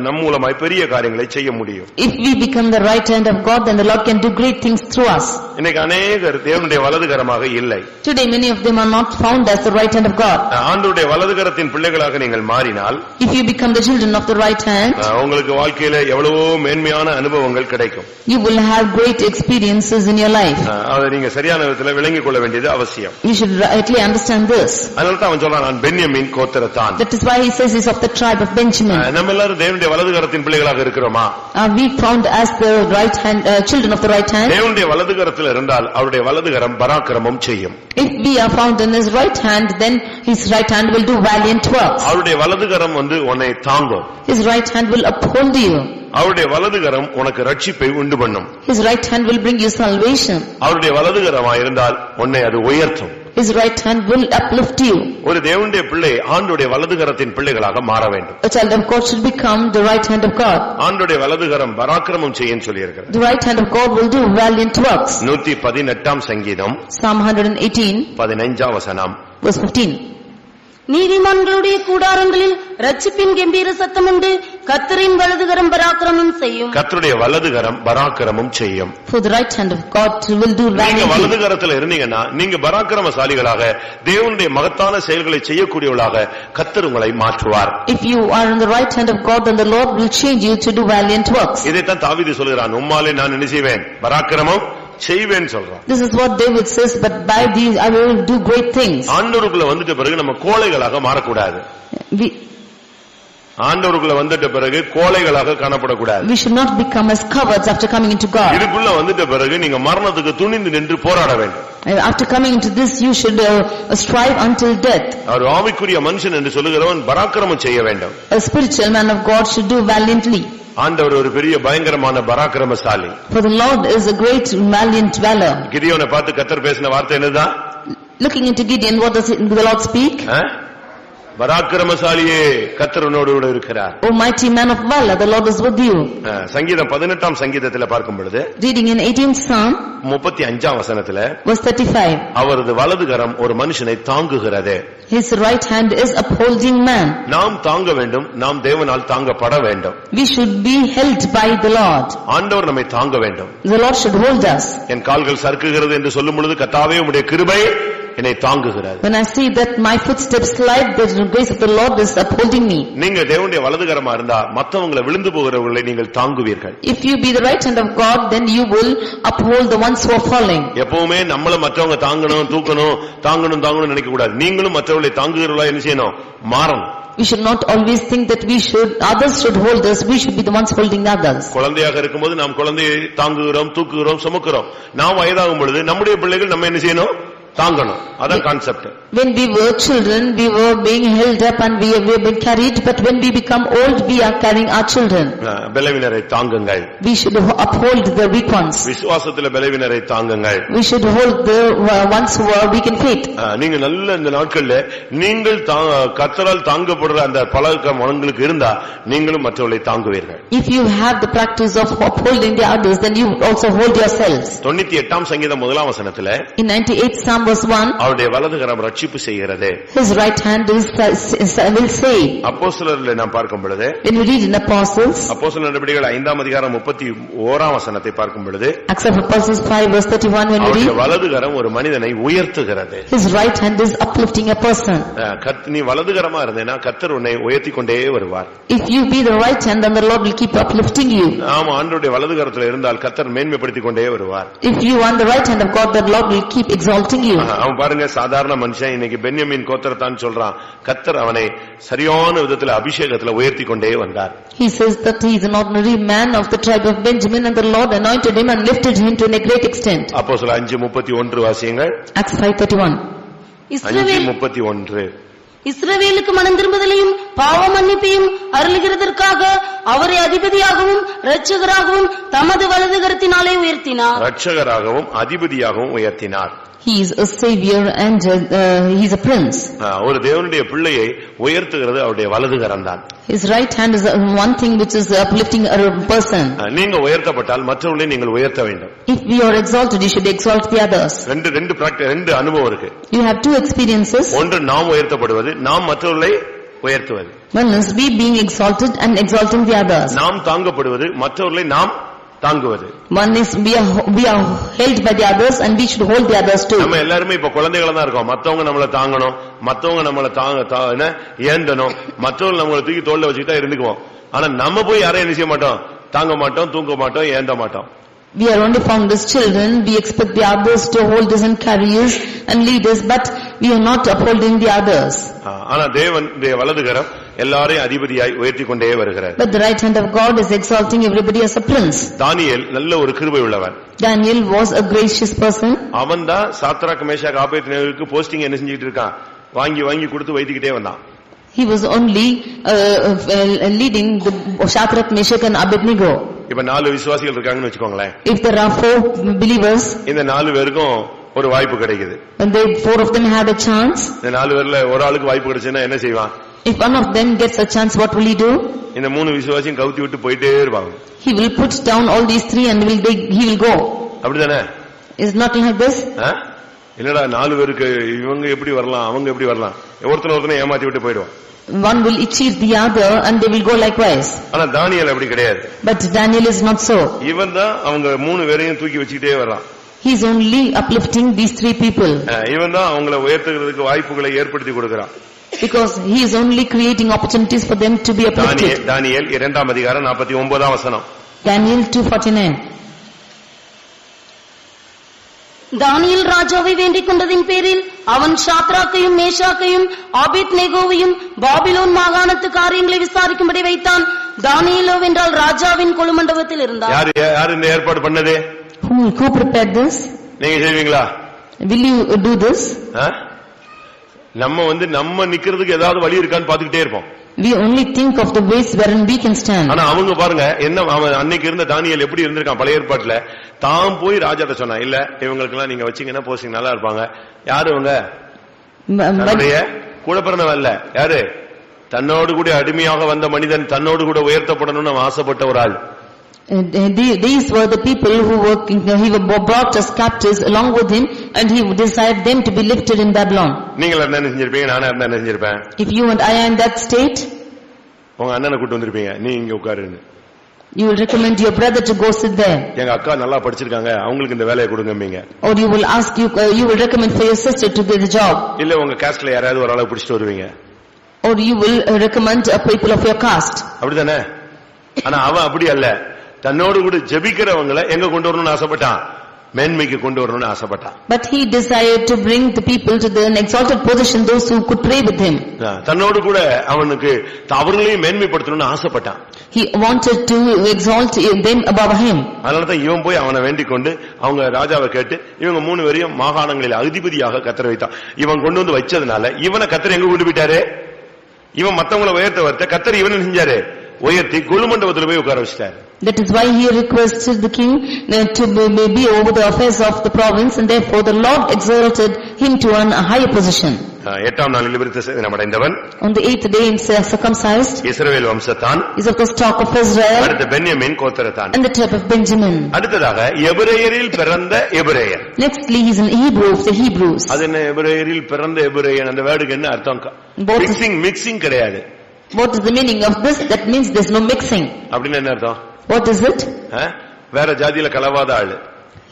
நம் மூலமாய் பெரிய காரியங்களை செய்ய முடியும். If we become the right hand of God, then the Lord can do great things through us. இன்னைக்கு அநேகர் தேவனுடைய வலது கரமாக இல்லை. Today many of them are not found as the right hand of God. ஆண்டவருடைய வலது கரத்தின் பிள்ளைகளாக நீங்கள் மாறினால், if you become the children of the right hand, உங்களுக்கு வாழ்க்கையில எவ்வளவோ மேன்மையான அனுபவங்கள் கிடைக்கும். You will have great experiences in your life. அதை நீங்க சரியான விதத்தில் விளங்கிக் கொள்ள வேண்டியது அவசியம். You should rightly understand this. அதனால தான் அவன் சொல்றான், நான் பென்யமீன் கோத்திரத்தான். That is why he says he is of the tribe of Benjamin. நம்ம எல்லாரும் தேவனுடைய வலது கரத்தின் பிள்ளைகளாக இருக்கிறோமா? Are we found as the right hand children of the right hand? தேவனுடைய வலது கரத்தில் இருந்தால் அவருடைய வலது கரம் பராக்கிரமம் செய்யும். If we are found in his right hand, then his right hand will do valiant works. அவருடைய வலது கரம் உன்னை தாங்கும். His right hand will uphold you. அவருடைய வலது கரம் உனக்கு ரட்சிப்பை உண்டு பண்ணும். His right hand will bring you salvation. அவருடைய வலது கரமா இருந்தால் உன்னை அது உயர்த்தும். His right hand will uplift you. ஒரு தேவனுடைய பிள்ளை ஆண்டவருடைய வலது கரத்தின் பிள்ளைகளாக மாற வேண்டும். A child of God should become the right hand of God. ஆண்டவருடைய வலது கரம் பராக்கிரமம் செய்யும் சொல்லி இருக்கிறது. The right hand of God will do valiant works. 118 சங்கீதம் Psalm 118 15 வசனம். verse 15. நீதிமான்களுடைய கூடாரங்களில் ரட்சிப்பின் கம்பீர சத்தம் உண்டு. கர்த்தரின் வலதுகரம் பராக்கிரமம் செய்யும். கர்த்தருடைய வலதுகரம் பராக்கிரமம் செய்யும். For the right hand of God will do நீங்க valiantly. வலதுகரத்துல இருந்தீங்கன்னா நீங்க பராக்கிரமசாலிகளாக தேவனுடைய மகத்தான செயல்களை செய்யக்கூடியவர்களாக கர்த்தர் உங்களை மாற்றுவார். If you are in the right hand of God, then the Lord will change you to do valiant works. இதைத்தான் தாவீது சொல்கிறான், உம்மாலே நான் என்ன செய்வேன், பராக்கிரமம் செய்வேன் சொல்றான். This is what David says, but by these I will do great things. ஆண்டவருக்குள்ள வந்துட்ட பிறகு நம்ம கோழைகளாக மாறக்கூடாது. ஆண்டவருக்குள்ள வந்துட்ட பிறகு கோழைகளாக காணப்படக்கூடாது. We should not become as cowards after coming into God. இதுக்குள்ள வந்துட்ட பிறகு நீங்க மரணத்துக்கு துணிந்து நின்று போராட வேண்டும். After coming into this, you should strive until death. அவர் ஆவிக்குரிய மனுஷன் என்று சொல்லுகிறவன் பராக்கிரமம் செய்ய வேண்டும். A spiritual man of God should do valiantly. ஆண்டவர் ஒரு பெரிய பயங்கரமான பராக்கிரமசாலி. For the Lord is a great valiant valor. கிதியோனை பார்த்து கர்த்தர் பேசின வார்த்தை என்னதான்? Looking into Gideon, what does the Lord speak? பராக்கிரமசாலியே கர்த்தர் உன்னோடு கூட இருக்கிறார். O mighty man of valor, the Lord is with you. சங்கீதம் 18 சங்கீதத்தில் பார்க்கும் பொழுது, reading in 18th Psalm 35 வசனத்துல, verse 35, அவரது வலது கரம் ஒரு மனுஷனை தாங்குகிறது. His right hand is upholding man. நாம் தாங்க வேண்டும், நாம் தேவனால் தாங்கப்பட வேண்டும். We should be held by the Lord. ஆண்டவர் நம்மை தாங்க வேண்டும். The Lord should hold us. என் கால்கள் சறுக்குகிறது என்று சொல்லும் பொழுது, கர்த்தாவே உம்முடைய கிருபை என்னை தாங்குகிறது. When I see that my footsteps slide, the grace of the Lord is upholding me. நீங்க தேவனுடைய வலதுகரமா இருந்தா மத்தவங்களை விழுந்து போகிறவர்களை நீங்கள் தாங்குவீர்கள். If you be the right hand of God, then you will uphold the ones who are falling. எப்பவுமே நம்மள மற்றவங்க தாங்கணும் தாங்கணும் நினைக்க கூடாது. நீங்களும் மற்றவர்களை தாங்குகிறவர்களா என்ன செய்யணும்? மாறணும். We should not always think that others should hold us. We should be the ones holding the others. குழந்தையாக இருக்கும்போது நாம் குழந்தையை தாங்குகிறோம், தூக்குகிறோம், சுமக்கிறோம். நாம் வயதாகும் பொழுது நம்முடைய பிள்ளைகள் நம்ம என்ன செய்யணும்? தாங்கணும். அதான் concept. When we were children, we were being held up and we were being carried, but when we become old, we are carrying our children. பலவீனரை தாங்குங்கள். We should uphold the weak ones. விசுவாசத்திலே பலவீனரை தாங்குங்கள். We should hold the ones who are weak in faith. நீங்க நல்ல இந்த நாட்கள்ல நீங்கள் கர்த்தரால் தாங்கப்படுற அந்த பழக்கம் உங்களுக்கு இருந்தா நீங்களும் மற்றவர்களை தாங்குவீர்கள். If you have the practice of upholding the others, then you also hold yourselves. 98ஆம் சங்கீதம் 1ஆம் வசனத்திலே In 98th Psalm verse 1, அவருடைய வலதுகரம் ரட்சிப்பு செய்கிறது. His right hand will save. அப்போஸ்தலர்களை நாம் பார்க்கும் பொழுது, When we read in Apostles, அப்போஸ்தலர் நடபடிகள் 5ஆம் அதிகாரம் 31ஆம் வசனத்தை பார்க்கும் பொழுது, Acts of Apostles 5 verse 31, when we அவருடைய read, வலதுகரம் ஒரு மனிதனை உயர்த்துகிறது. His right hand is uplifting a person. நீ வலதுகரமா இருந்தேனா கர்த்தர் உன்னை உயர்த்தி கொண்டே வருவார். If you be the right hand, then the Lord will keep uplifting you. நாம ஆண்டவருடைய வலதுகரத்துல இருந்தால் கர்த்தர் மேன்மைப்படுத்திக் கொண்டே வருவார். If you are on the right hand of God, the Lord will keep exalting you. அவன் பாருங்க, சாதாரண மனுஷன் இன்னைக்கு பென்யமீன் கோத்திரத்தான் சொல்றான். கர்த்தர் அவனை சரியான விதத்துல அபிஷேகத்துல உயர்த்தி கொண்டே வந்தார். He says that he is an ordinary man of the tribe of Benjamin, and the Lord anointed him and lifted him to a great extent. அப்போஸ்தலர் 5:31 வாசியுங்கள். Acts 5:31. 5:31. இஸ்ரவேலுக்கு மனம் திரும்புதலையும் பாவ மன்னிப்பையும் அருளுகிறதற்காக அவரை அதிபதியாகவும் இரட்சகராகவும் தமது வலதுகரத்தினாலே உயர்த்தினார். இரட்சகராகவும் அதிபதியாகவும் உயர்த்தினார். He is a savior and he is a prince. ஒரு தேவனுடைய பிள்ளையை உயர்த்துகிறது அவருடைய வலதுகரம் தான். His right hand is one thing which is uplifting a person. நீங்க உயர்த்தப்பட்டால் மற்றவர்களை நீங்கள் உயர்த்த வேண்டும். If we are exalted, you should exalt the others. ரெண்டு அனுபவம் இருக்கு. You have two experiences. ஒன்று நாம் உயர்த்தப்படுவது, நாம் மற்றவர்களை உயர்த்துவது. One is we being exalted and exalting the others. நாம் தாங்கப்படுவது, மற்றவர்களை நாம் தாங்குவது. One is we are held by the others and we should hold the others too. நம்ம எல்லாரும் இப்ப குழந்தைகளா தான் இருக்கோம். மத்தவங்க நம்மள தாங்கணும், மத்தவங்க நம்மள ஏந்தணும், மத்தவங்க நம்மள தூக்கி தோள்ல வச்சுக்கிட்டா இருந்துக்குவோம். ஆனா நம்ம போய் யாரையும் என்ன செய்ய மாட்டோம்? தாங்க மாட்டோம், தூங்க மாட்டோம், ஏந்த மாட்டோம். We are only found as children. We expect the others to hold us and carry us and lead us, but we are not upholding the others. ஆனா தேவனுடைய வலதுகரம் எல்லாரையும் அதிபதியாய் உயர்த்தி கொண்டே வருகிறார். But the right hand of God is exalting everybody as a prince. தானியேல் நல்ல ஒரு கிருபை உள்ளவன். Daniel was a gracious person. அவன் தான் சாத்ராக் மேஷாக் ஆபேத்நேகோவுக்கு போஸ்டிங் என்ன செஞ்சிட்டு இருக்கான்? வாங்கி கொடுத்து வைத்துக்கிட்டே வந்தான். He was only leading the Shadrach, Meshach and Abednego. இப்ப 4 விசுவாசிகள் இருக்காங்கன்னு வெச்சுக்கோங்களேன். If there are 4 believers, இந்த 4 பேருக்கும் ஒரு வாய்ப்பு கிடைக்குது. and they 4 of them had a chance. இந்த 4 பேர்ல ஒரு ஆளுக்கு வாய்ப்பு கிடைச்சேன்னா என்ன செய்வான்? If one of them gets a chance, what will he do? இந்த 3 விசுவாசியும் கவுத்தி விட்டு போயிட்டே இருப்பாங்க. He will put down all these 3 and he will go. அப்படிதானே? Is not like this? இல்லடா 4 பேருக்கு இவங்க எப்படி வரலாம், அவங்க எப்படி வரலாம், ஒருத்தனை ஏமாத்தி விட்டு போயிடுவான். One will cheat the other and they will go likewise. ஆனா தானியேல் அப்படி கிடையாது. But Daniel is not so. இவன் தான் அவங்க 3 பேரையும் தூக்கி வச்சிட்டே வர்றான். He is only uplifting these 3 people. இவன் தான் அவங்களை உயர்த்துகிறதுக்கு வாய்ப்புகளை ஏற்படுத்தி கொடுக்கிறான். Because he is only creating opportunities for them to be uplifted. தானியேல் 2ஆம் அதிகாரம் 49ஆம் வசனம். Daniel 2:49. தானியேல் ராஜாவை வேண்டிக் கொண்டதின் பேரில் அவன் சாத்ராக்கையும் மேஷாக்கையும் ஆபேத்நேகோவையும் பாபிலோன் மாகாணத்து காரியங்களை விசாரிக்கும்படி வைத்தான். தானியேலோ வென்றால் ராஜாவின் கொலுமண்டபத்தில் இருந்தார். யார் இந்த ஏற்பாடு பண்ணது? Who prepared this? நீங்க செய்வீங்களா? Will you do this? நம்ம நிக்கிறதுக்கு ஏதாவது வழி இருக்கான்னு பாத்துக்கிட்டே இருப்போம். We only think of the ways wherein we can stand. ஆனா அவங்க பாருங்க, என்ன அவன் அன்னைக்கு இருந்த தானியேல் எப்படி இருந்திருக்கான் பழைய ஏற்பாட்டுல. தான் போய் ராஜாட்ட சொன்னா, இல்ல இவங்களுக்கு எல்லாம் நீங்க வச்சீங்கன்னா போஸ்டிங் நல்லா இருப்பாங்க. யாரு இவங்க? கூட பிறந்தவன் அல்ல. யாரு? தன்னோடு கூட அடிமையாக வந்த மனிதன் தன்னோடு கூட உயர்த்தப்படணும்னு அவன் ஆசைப்பட்ட ஒரு ஆள். These were the people who were brought as captives along with him, and he desired them to be lifted in Babylon. நீங்க என்ன செஞ்சிருப்பீங்க? நானே என்ன செஞ்சிருப்பேன்? If you and I are in that state, உங்க அண்ணனை கூட்டி வந்திருப்பீங்க, நீ இங்க உட்காருன்னு. You will recommend your brother to go sit there. எங்க அக்கா நல்லா படிச்சிருக்காங்க, அவங்களுக்கு இந்த வேலையை கொடுங்கம்பீங்க. Or you will ask you will recommend for your sister to get the job. இல்ல உங்க காஸ்ட்ல யாராவது ஒரு ஆளை பிடிச்சிட்டு வருவீங்க. Or you will recommend people of your caste. அப்படிதானே? ஆனா அவன் அப்படி அல்ல, தன்னோடு கூட ஜெபிக்கிறவங்களை எங்க கொண்டு வரணும்னு ஆசைப்பட்டான், மேன்மைக்கு கொண்டு வரணும்னு ஆசைப்பட்டான். But he desired to bring the people to the exalted position, those who could pray with him. தன்னோடு கூட அவனுக்கு அவர்களையும் மேன்மைப்படுத்தணும்னு ஆசைப்பட்டான். He wanted to exalt them above him. அதனாலதான் இவன் போய் அவனை வேண்டிக் கொண்டு அவங்க ராஜாவை கேட்டு இவங்க 3 பேரையும் மாகாணங்களில் அதிபதியாக கத்தர் வைத்தான். இவன் கொண்டு வந்து வச்சதுனால இவனை கத்தர் எங்க கொண்டு போயிட்டாரு, இவன் மத்தவங்களை உயர்த்த கத்தர் இவனை செஞ்சாரு, உயர்த்தி குழுமண்டபத்தில் போய் உட்கார வச்சிட்டாரு. That is why he requested the king to be over the affairs of the province, and therefore the Lord exalted him to a higher position. 8ஆம் நாளில் விருத்தசேதனம் அடைந்தவன், On the 8th day circumcised, Israel வம்சத்தான், is of the stock of Israel, அடுத்த பென்யமீன் கோத்திரத்தான், and the tribe of Benjamin. அடுத்ததாக எபிரேயரில் பிறந்த எபிரேயர். Nextly he is an Hebrew of the Hebrews. அது என்ன எபிரேயரில் பிறந்த எபிரேயன், அந்த வேர்டுக்கு என்ன அர்த்தம்? மிக்சிங் கிடையாது. What is the meaning of this? That means there is no mixing. அப்படின்னு என்ன அர்த்தம்? What is it? வேற ஜாதியில கலவாத ஆளு.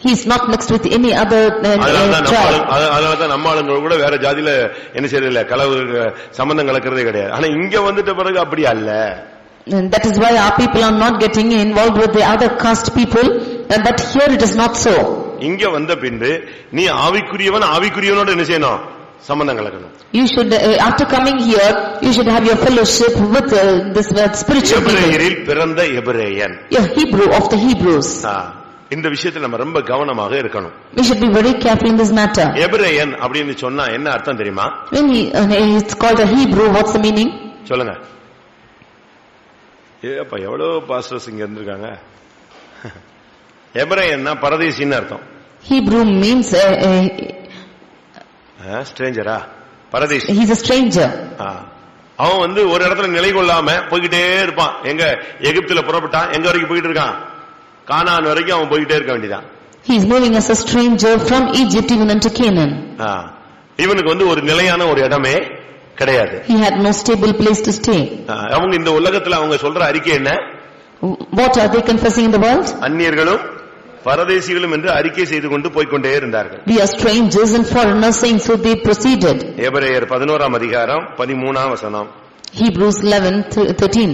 He is not mixed with any other tribe. அதனாலதான் நம்ம ஆளுங்க கூட வேற ஜாதியில என்ன செய்யறதில்ல, கலவு சம்பந்தம் கலக்கிறதே கிடையாது. ஆனா இங்க வந்துட்ட பிறகு அப்படி அல்ல. And that is why our people are not getting involved with the other caste people, but here it is not so. இங்க வந்த பின்பு நீ ஆவிக்குரியவனோட என்ன செய்யணும், சம்பந்தம் கலக்கணும். You should after coming here you should have your fellowship with this spiritual people. எபிரேயரில் பிறந்த எபிரேயன், a Hebrew of the Hebrews. இந்த விஷயத்துல நம்ம ரொம்ப கவனமாக இருக்கணும். We should be very careful in this matter. எபிரேயன் அப்படினு சொன்னா என்ன அர்த்தம் தெரியுமா? When it's called a Hebrew, what's the meaning? சொல்லுங்க. ஏப்பா எவ்வளவு பாஸ்டர்ஸ் இங்க இருந்திருக்காங்க. எபிரேயன்னா பரதேசின்னு அர்த்தம். Hebrew means ஸ்ட்ரேஞ்சரா, Paradesi. He is a stranger. அவன் வந்து ஒரு இடத்துல நிலை கொள்ளாம போய்கிட்டே இருப்பான். எங்க எகிப்துல புறப்பட்டான், எங்க வரைக்கும் போயிட்டு இருக்கான், கானான் வரைக்கும் அவன் போய்கிட்டே இருக்க வேண்டியதான். He is moving as a stranger from Egypt even unto Canaan. இவனுக்கு வந்து ஒரு நிலையான ஒரு இடமே கிடையாது. He had no stable place to stay. அவங்க இந்த உலகத்துல அவங்க சொல்ற அறிக்கை என்ன? What are they confessing in the world? அந்நியர்களும் பரதேசிகளும் என்று அறிக்கை செய்து கொண்டு போய்க்கொண்டே இருந்தார்கள். We are strangers and foreigners, saying so they proceeded. எபிரேயர் 11ஆம் அதிகாரம் 13ஆம் வசனம். Hebrews 11:13.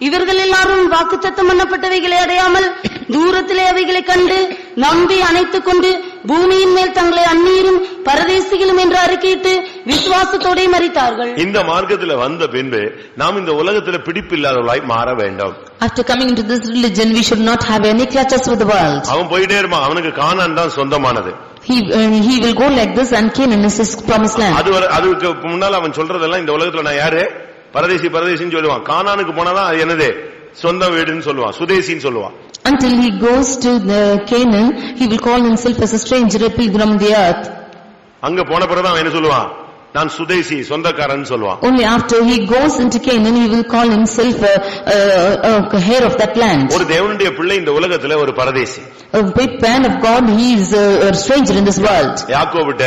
இவர்கள் எல்லாரும் வாக்குத்தத்தம் பண்ணப்பட்டவைகளை அடையாமல் தூரத்திலே அவைகளை கண்டு நம்பி அணைத்துக் கொண்டு பூமியின் மேல் தங்களை அந்நியரும் பரதேசிகளும் என்று அறிக்கையிட்டு விசுவாசத்தோட மரித்தார்கள். இந்த மார்க்கத்தில் வந்த பின்பு நாம் இந்த உலகத்தில் பிடிப்பில்லாதவர்களாய் மாற வேண்டும். After coming into this religion we should not have any clutches with the world. அவன் போயிட்டே இருப்பான், அவனுக்கு கானான் தான் சொந்தமானது. He will go like this and Canaan is his promised land. அதுக்கு முன்னால அவன் சொல்றதெல்லாம் இந்த உலகத்துல நான் யாரு, பரதேசின்னு சொல்லுவான். கானானுக்கு போனாதான் அது என்னது, சொந்த வீடுன்னு சொல்லுவான், சுதேசின்னு சொல்லுவான். Until he goes to the Canaan, he will call himself as a stranger, a pilgrim on the earth. அங்க போன பிறகு அவன் என்ன சொல்லுவான், நான் சுதேசி, சொந்தக்காரன் சொல்லுவான். Only after he goes into Canaan he will call himself a heir of that land. ஒரு தேவனுடைய பிள்ளை இந்த உலகத்துல ஒரு பரதேசி. A big man of God, he is a stranger in this world. யாக்கோபிட்ட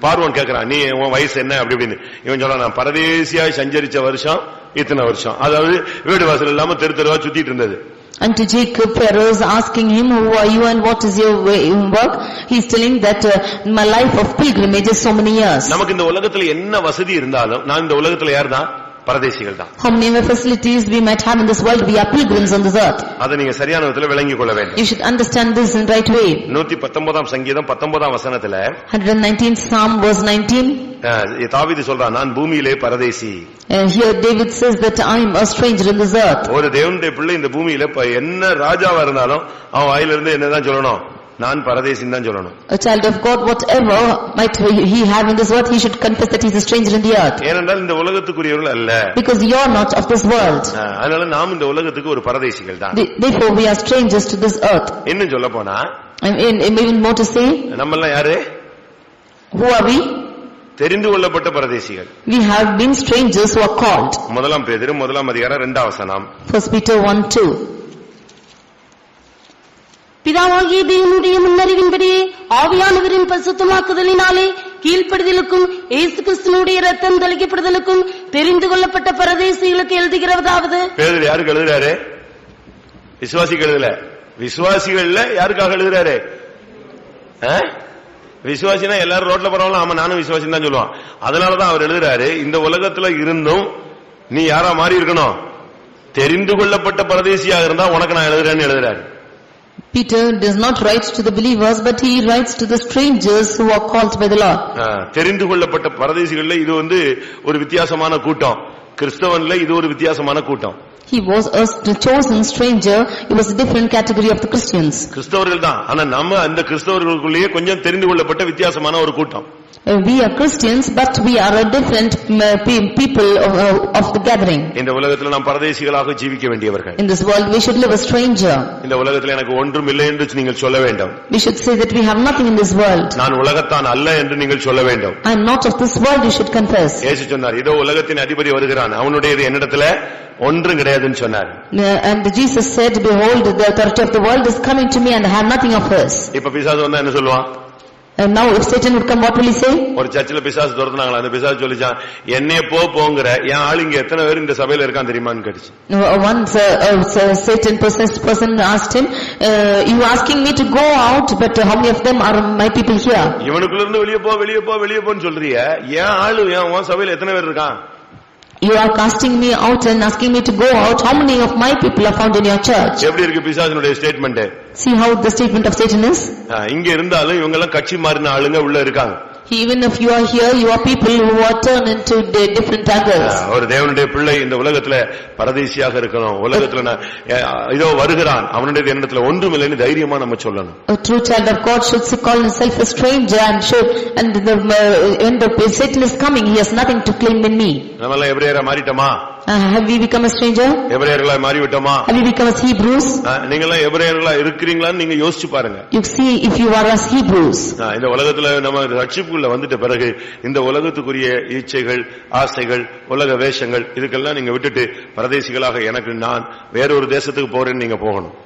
பார்வோன் கேக்குறான், நீ உன் வயசு என்ன அப்படி அப்படின்னு. இவன் சொல்ல, நான் பரதேசியாய் சஞ்சரிச்ச வருஷம் இத்தனை வருஷம். அதாவது வீடு வாசல் இல்லாம தெரு தெருவா சுத்திட்டு இருந்தது. And to Jacob, Pharaoh is asking him, who are you and what is your work? He is telling that my life of pilgrimage is so many years. நமக்கு இந்த உலகத்துல என்ன வசதி இருந்தாலும் நான் இந்த உலகத்துல யார் தான், பரதேசிகள் தான். How many facilities we might have in this world, we are pilgrims on this earth. அதை நீங்க சரியான விதத்துல விளங்கிக் கொள்ள வேண்டும். You should understand this in right way. 119ஆம் சங்கீதம் 19ஆம் வசனத்துல 119 Psalm verse 19. தாவீது சொல்றான், நான் பூமியிலே பரதேசி. Here David says that I am a stranger in this earth. ஒரு தேவனுடைய பிள்ளை இந்த பூமியில என்ன ராஜாவா இருந்தாலும் அவன் வாயில இருந்து என்னதான் சொல்லணும், நான் பரதேசின்னு தான் சொல்லணும். A child of God, whatever might he have in this world, he should confess that he is a stranger in the earth. ஏனென்றால் இந்த உலகத்துக்குரியவர்கள் அல்ல. Because you are not of this world. அதனால நாம் இந்த உலகத்துக்கு ஒரு பரதேசிகள் தான். Therefore we are strangers to this earth. இன்னும் சொல்ல போனா, even more to say, நம்ம எல்லாம் யாரு? Who are we? தெரிந்து கொள்ளப்பட்ட பரதேசிகள். We have been strangers who are called. முதலாம் பேதுரு 1ஆம் அதிகாரம் 2ஆம் வசனம். 1 Peter 1:2. பிதாவாகிய தேவனுடைய முன்னறிவின்படியே ஆவியானவரின் பரிசுத்தமாக்குதலினாலே கீழ்ப்படிதலுக்கும் இயேசு கிறிஸ்துவினுடைய ரத்தம் தெளிக்கப்படுதலுக்கும் தெரிந்து கொள்ளப்பட்ட பரதேசிகளுக்கு எழுதுகிறதாவது. பேதுரு யாருக்கு எழுதுறாரு? விசுவாசிகள் எழுதல. விசுவாசிகள்ல யாருக்காக எழுதுறாரு? விசுவாசினா எல்லாரும் ரோட்ல போறவங்க ஆமா நானும் விசுவாசின்னு தான் சொல்லுவான். அதனாலதான் அவர் எழுதுறாரு, இந்த உலகத்துல இருந்தும் நீ யாரா மாறி இருக்கணும், தெரிந்து கொள்ளப்பட்ட பரதேசியாக இருந்தா உனக்கு நான் எழுதுறேன்னு எழுதுறாரு. Peter does not write to the believers, but he writes to the strangers who are called by the Lord. தெரிந்து கொள்ளப்பட்ட பரதேசிகள்ல இது ஒரு வித்தியாசமான கூட்டம், கிறிஸ்தவன்ல இது ஒரு வித்தியாசமான கூட்டம். He was a chosen stranger. He was a different category of the Christians. கிறிஸ்தவர்கள் தான், ஆனா நம்ம அந்த கிறிஸ்தவர்களுக்குள்ளேயே கொஞ்சம் தெரிந்து கொள்ளப்பட்ட வித்தியாசமான ஒரு கூட்டம். We are Christians, but we are a different people of the gathering. இந்த உலகத்துல நாம் பரதேசிகளாக ஜீவிக்க வேண்டியவர்கள். In this world we should live a stranger. இந்த உலகத்துல எனக்கு ஒன்றும் இல்லை என்று நீங்கள் சொல்ல வேண்டும். We should say that we have nothing in this world. நான் உலகத்தான் அல்ல என்று நீங்கள் சொல்ல வேண்டும். I am not of this world, you should confess. இயேசு சொன்னார், இதோ உலகத்தின் அதிபதி வருகிறான், அவனுடையது என்னிடத்துல ஒன்றும் கிடையாதுன்னு சொன்னார். And Jesus said, behold, the authority of the world is coming to me and I have nothing of his. இப்ப பிசாசு வந்தா என்ன சொல்லுவான்? And now if Satan would come, what will he say? ஒரு சர்ச்சில் பிசாசு துரத்துனாங்களா, அந்த பிசாசு சொல்லிச்சான், என்னைய போங்கிற என் ஆளு இங்க எத்தனை பேர் இந்த சபையில இருக்கான் தெரியுமான்னு கேட்டுச்சு. Once Satan possessed person asked him, you asking me to go out, but how many of them are my people here? இவனுக்குள்ள இருந்து வெளியே போன்னு சொல்றிய, என் ஆளு உன் சபையில எத்தனை பேர் இருக்கான்? You are casting me out and asking me to go out. How many of my people are found in your church? எப்படி இருக்கு பிசாசுனுடைய statement? See how the statement of Satan is? இங்க இருந்தாலும் இவங்க எல்லாம் கட்சி மாறின ஆளுங்க உள்ள இருக்காங்க. Even if you are here, you are people who are turned into different angles. ஒரு தேவனுடைய பிள்ளை இந்த உலகத்துல பரதேசியாக இருக்கணும். உலகத்துல இதோ வருகிறான், அவனுடைய எண்ணத்துல ஒன்றும் இல்லைன்னு தைரியமா நம்ம சொல்லணும். A true child of God should call himself a stranger and when the Satan is coming, he has nothing to claim in me. நம்ம எல்லாம் எபிரேயரா மாறிட்டோமா? Have we become a stranger? எபிரேயர்களா மாறிவிட்டோமா? Have we become as Hebrews? நீங்க எல்லாம் எபிரேயர்களா இருக்கிறீங்களான்னு நீங்க யோசிச்சு பாருங்க. You see if you are as Hebrews. இந்த உலகத்துல நம்ம ரட்சிப்புக்குள்ள வந்துட்ட பிறகு இந்த உலகத்துக்குரிய இச்சைகள், ஆசைகள், உலக வேஷங்கள் இதுக்கெல்லாம் நீங்க விட்டுட்டு பரதேசிகளாக எனக்கு நான் வேறொரு தேசத்துக்கு போறேன்னு நீங்க போகணும்.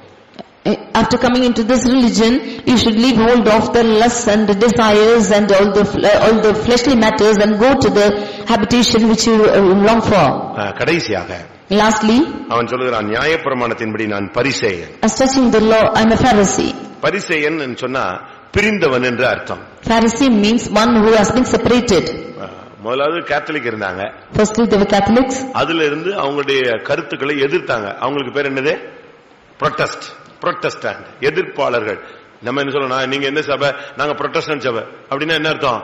After coming into this religion, you should leave hold of the lusts and the desires and all the fleshly matters and go to the habitation which you long for. கடைசியாக Lastly, அவன் சொல்லுகிறான், நியாயப்பிரமாணத்தின்படி நான் பரிசேயன். as touching the law, I am a Pharisee. பரிசேயன் சொன்னா பிரிந்தவன் என்று அர்த்தம். Pharisee means one who has been separated. முதலாவது கேத்தலிக் இருந்தாங்க. Firstly, they were Catholics. அதுல இருந்து அவங்களுடைய கருத்துக்களை எதிர்த்தாங்க. அவங்களுக்கு பேர் என்னது? புரொட்டஸ்டன்ட், எதிர்ப்பாளர்கள். நம்ம என்ன சொல்லணும், நீங்க என்ன சபை? நாங்க புரொட்டஸ்டன்ட் சபை. அப்படின்னா என்ன அர்த்தம்?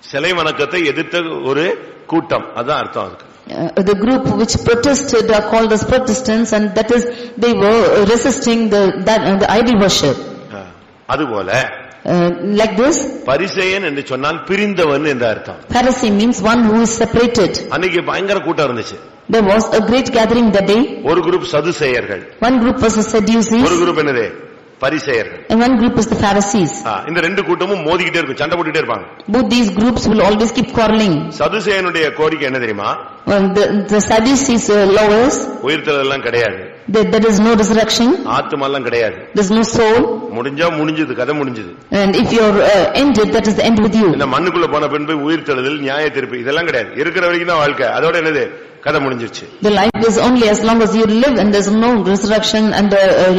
சிலை வணக்கத்தை எதிர்த்த ஒரு கூட்டம், அதான் அர்த்தம். அதுக்கு the group which protested are called as Protestants, and that is they were resisting the idol worship. அதுபோல like this, பரிசேயன் என்று சொன்னால் பிரிந்தவன் என்ற அர்த்தம். Pharisee means one who is separated. அன்னைக்கு பயங்கர கூட்டம் இருந்துச்சு. There was a great gathering that day. ஒரு குரூப் சதுசேயர்கள், one group was the Sadducees, ஒரு குரூப் என்னது? பரிசேயர்கள். and one group is the Pharisees. இந்த ரெண்டு கூட்டமும் மோதிக்கிட்டே இருக்கும், சண்டை போட்டுட்டே இருப்பாங்க. Both these groups will always keep quarreling. சதுசேயனுடைய கோரிக்கை என்ன தெரியுமா? The Sadducees laws, உயிர்த்தெழுதல் எல்லாம் கிடையாது, there is no resurrection, ஆத்துமா எல்லாம் கிடையாது, there is no soul, முடிஞ்சா முடிஞ்சது, கதை முடிஞ்சது. and if you are ended, that is the end with you. இந்த மண்ணுக்குள்ள போன பின்பு உயிர்த்தெழுதல், நியாய தீர்ப்பு இதெல்லாம் கிடையாது. இருக்கிற வரைக்கும் தான் வாழ்க்கை, அதோட என்னது? கதை முடிஞ்சிருச்சு. The life is only as long as you live, and there is no resurrection and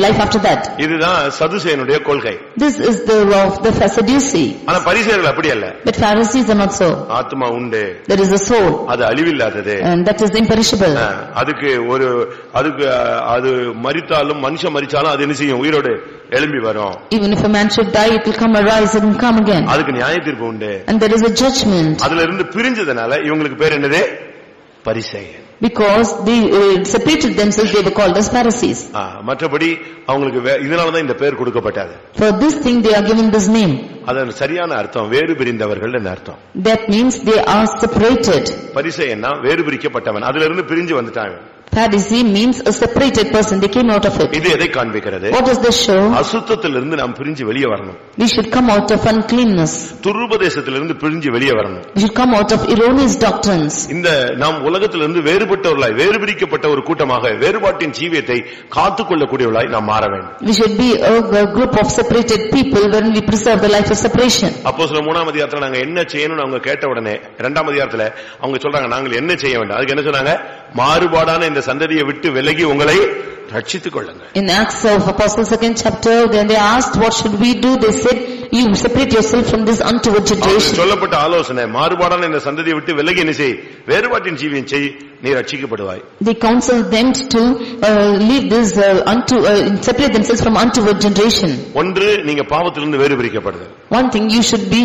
life after that. இதுதான் சதுசேயனுடைய கொள்கை. This is the law of the Sadducee. ஆனா பரிசேயர்கள் அப்படி அல்ல. But Pharisees are not so. ஆத்துமா உண்டு, there is a soul, அது அழிவில்லாதது, and that is imperishable. அதுக்கு அது மரித்தாலும் மனுஷன் மரிச்சாலும் அது என்ன செய்யும்? உயிரோடு எழும்பி வரும். Even if a man should die, it will come, arise and come again. அதுக்கு நியாய தீர்ப்பு உண்டு, and there is a judgment. அதுல இருந்து பிரிஞ்சதனால இவங்களுக்கு பேர் என்னது? பரிசேயன். Because they separated themselves, they were called as Pharisees. மற்றபடி அவங்களுக்கு இதனால தான் இந்த பேர் கொடுக்கப்பட்டது. For this thing they are given this name. அதன் சரியான அர்த்தம் வேறு பிரிந்தவர்கள் என்று அர்த்தம். That means they are separated. பரிசேயன்னா வேறு பிரிக்கப்பட்டவன், அதிலிருந்து பிரிஞ்சு வந்துட்டாங்க. Pharisee means a separated person. They came out of it. இது எதை காண்பிக்கிறது? What does this show? அசுத்தத்திலிருந்து நாம் பிரிஞ்சு வெளியே வரணும். We should come out of uncleanness. துருபதேசத்திலிருந்து பிரிஞ்சு வெளியே வரணும். We should come out of erroneous doctrines. இந்த நாம் உலகத்திலிருந்து வேறுபட்டவர்களாய் வேறுபிரிக்கப்பட்ட ஒரு கூட்டமாக வேறுபாட்டின் ஜீவியத்தை காத்துக்கொள்ளக்கூடியவர்களாய் நாம் மாற வேண்டும். We should be a group of separated people when we preserve the life of separation. அப்போஸ்தலர் 3ஆம் அதிகாரத்துல நாங்க என்ன செய்யணும்னு அவங்க கேட்ட உடனே 2ஆம் அதிகாரத்துல அவங்க சொல்றாங்க நாங்கள் என்ன செய்ய வேண்டும். அதுக்கு என்ன சொன்னாங்க? மாறுபாடான இந்த சந்ததியை விட்டு விலகி உங்களை ரட்சித்துக் கொள்ளுங்கள். In Acts of Apostles 2nd chapter, when they asked what should we do, they said you separate yourself from this untoward generation. சொல்லப்பட்ட ஆலோசனை மாறுபாடான இந்த சந்ததியை விட்டு விலகி என்ன செய், வேறுபாட்டின் ஜீவியம் செய், நீ ரட்சிக்கப்படுவாய். They counseled them to leave this separate themselves from untoward generation. ஒன்று, நீங்க பாவத்திலிருந்து வேறுபிரிக்கப்படுதல். One thing, you should be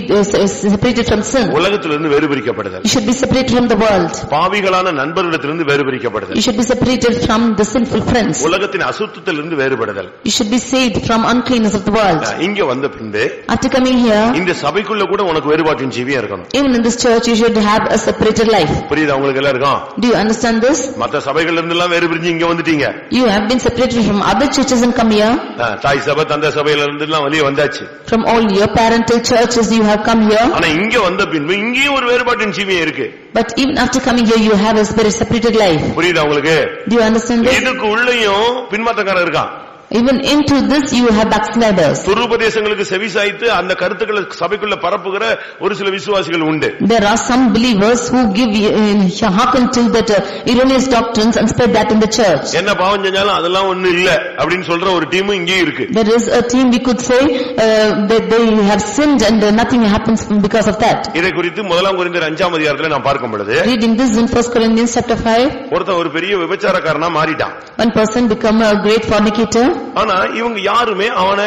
separated from sin. உலகத்திலிருந்து வேறுபிரிக்கப்படுதல். You should be separated from the world. பாவிகளான நண்பர்களிடத்திலிருந்து வேறுபிரிக்கப்படுதல். You should be separated from the sinful friends. உலகத்தின் அசுத்தத்திலிருந்து வேறுபடுதல். You should be saved from uncleanness of the world. இங்க வந்த பின்பு After coming here, இந்த சபைக்குள்ள கூட உனக்கு வேறுபாட்டின் ஜீவியம் இருக்கணும். even in this church you should have a separated life. புரியுதா உங்களுக்கு எல்லாருக்கும்? Do you understand this? மத்த சபைகள்ல இருந்து எல்லாம் வேறுபிரிஞ்சு இங்க வந்துட்டீங்க. You have been separated from other churches and come here. தாய் சபை தந்தை சபையில இருந்து எல்லாம் வெளிய வந்தாச்சு. From all your parental churches you have come here. ஆனா இங்க வந்த பின்பு இங்கேயும் ஒரு வேறுபாட்டின் ஜீவியம் இருக்கு. But even after coming here you have a separated life. புரியுதா உங்களுக்கு? Do you understand this? இதுக்கு உள்ளேயும் பின்மாற்றக்காரர் இருக்கான். Even into this you have backsliders. துருபதேசங்களுக்கு செவிசாய்த்து அந்த கருத்துக்களை சபைக்குள்ள பரப்புகிற ஒரு சில விசுவாசிகள் உண்டு. There are some believers who give hearken to that erroneous doctrines and spread that in the church. என்ன பாவம் செஞ்சாலும் அதெல்லாம் ஒண்ணு இல்ல அப்படினு சொல்ற ஒரு டீம் இங்கே இருக்கு. There is a team, we could say, that they have sinned and nothing happens because of that. இதை குறித்து முதலாம் கொரிந்தியர் 5ஆம் அதிகாரத்துல நாம் பார்க்கும் பொழுது, reading this in 1 Corinthians chapter 5, ஒருத்தன் ஒரு பெரிய விபச்சாரக்காரனா மாறிட்டான். one person become a great fornicator. ஆனா இவங்க யாருமே அவனை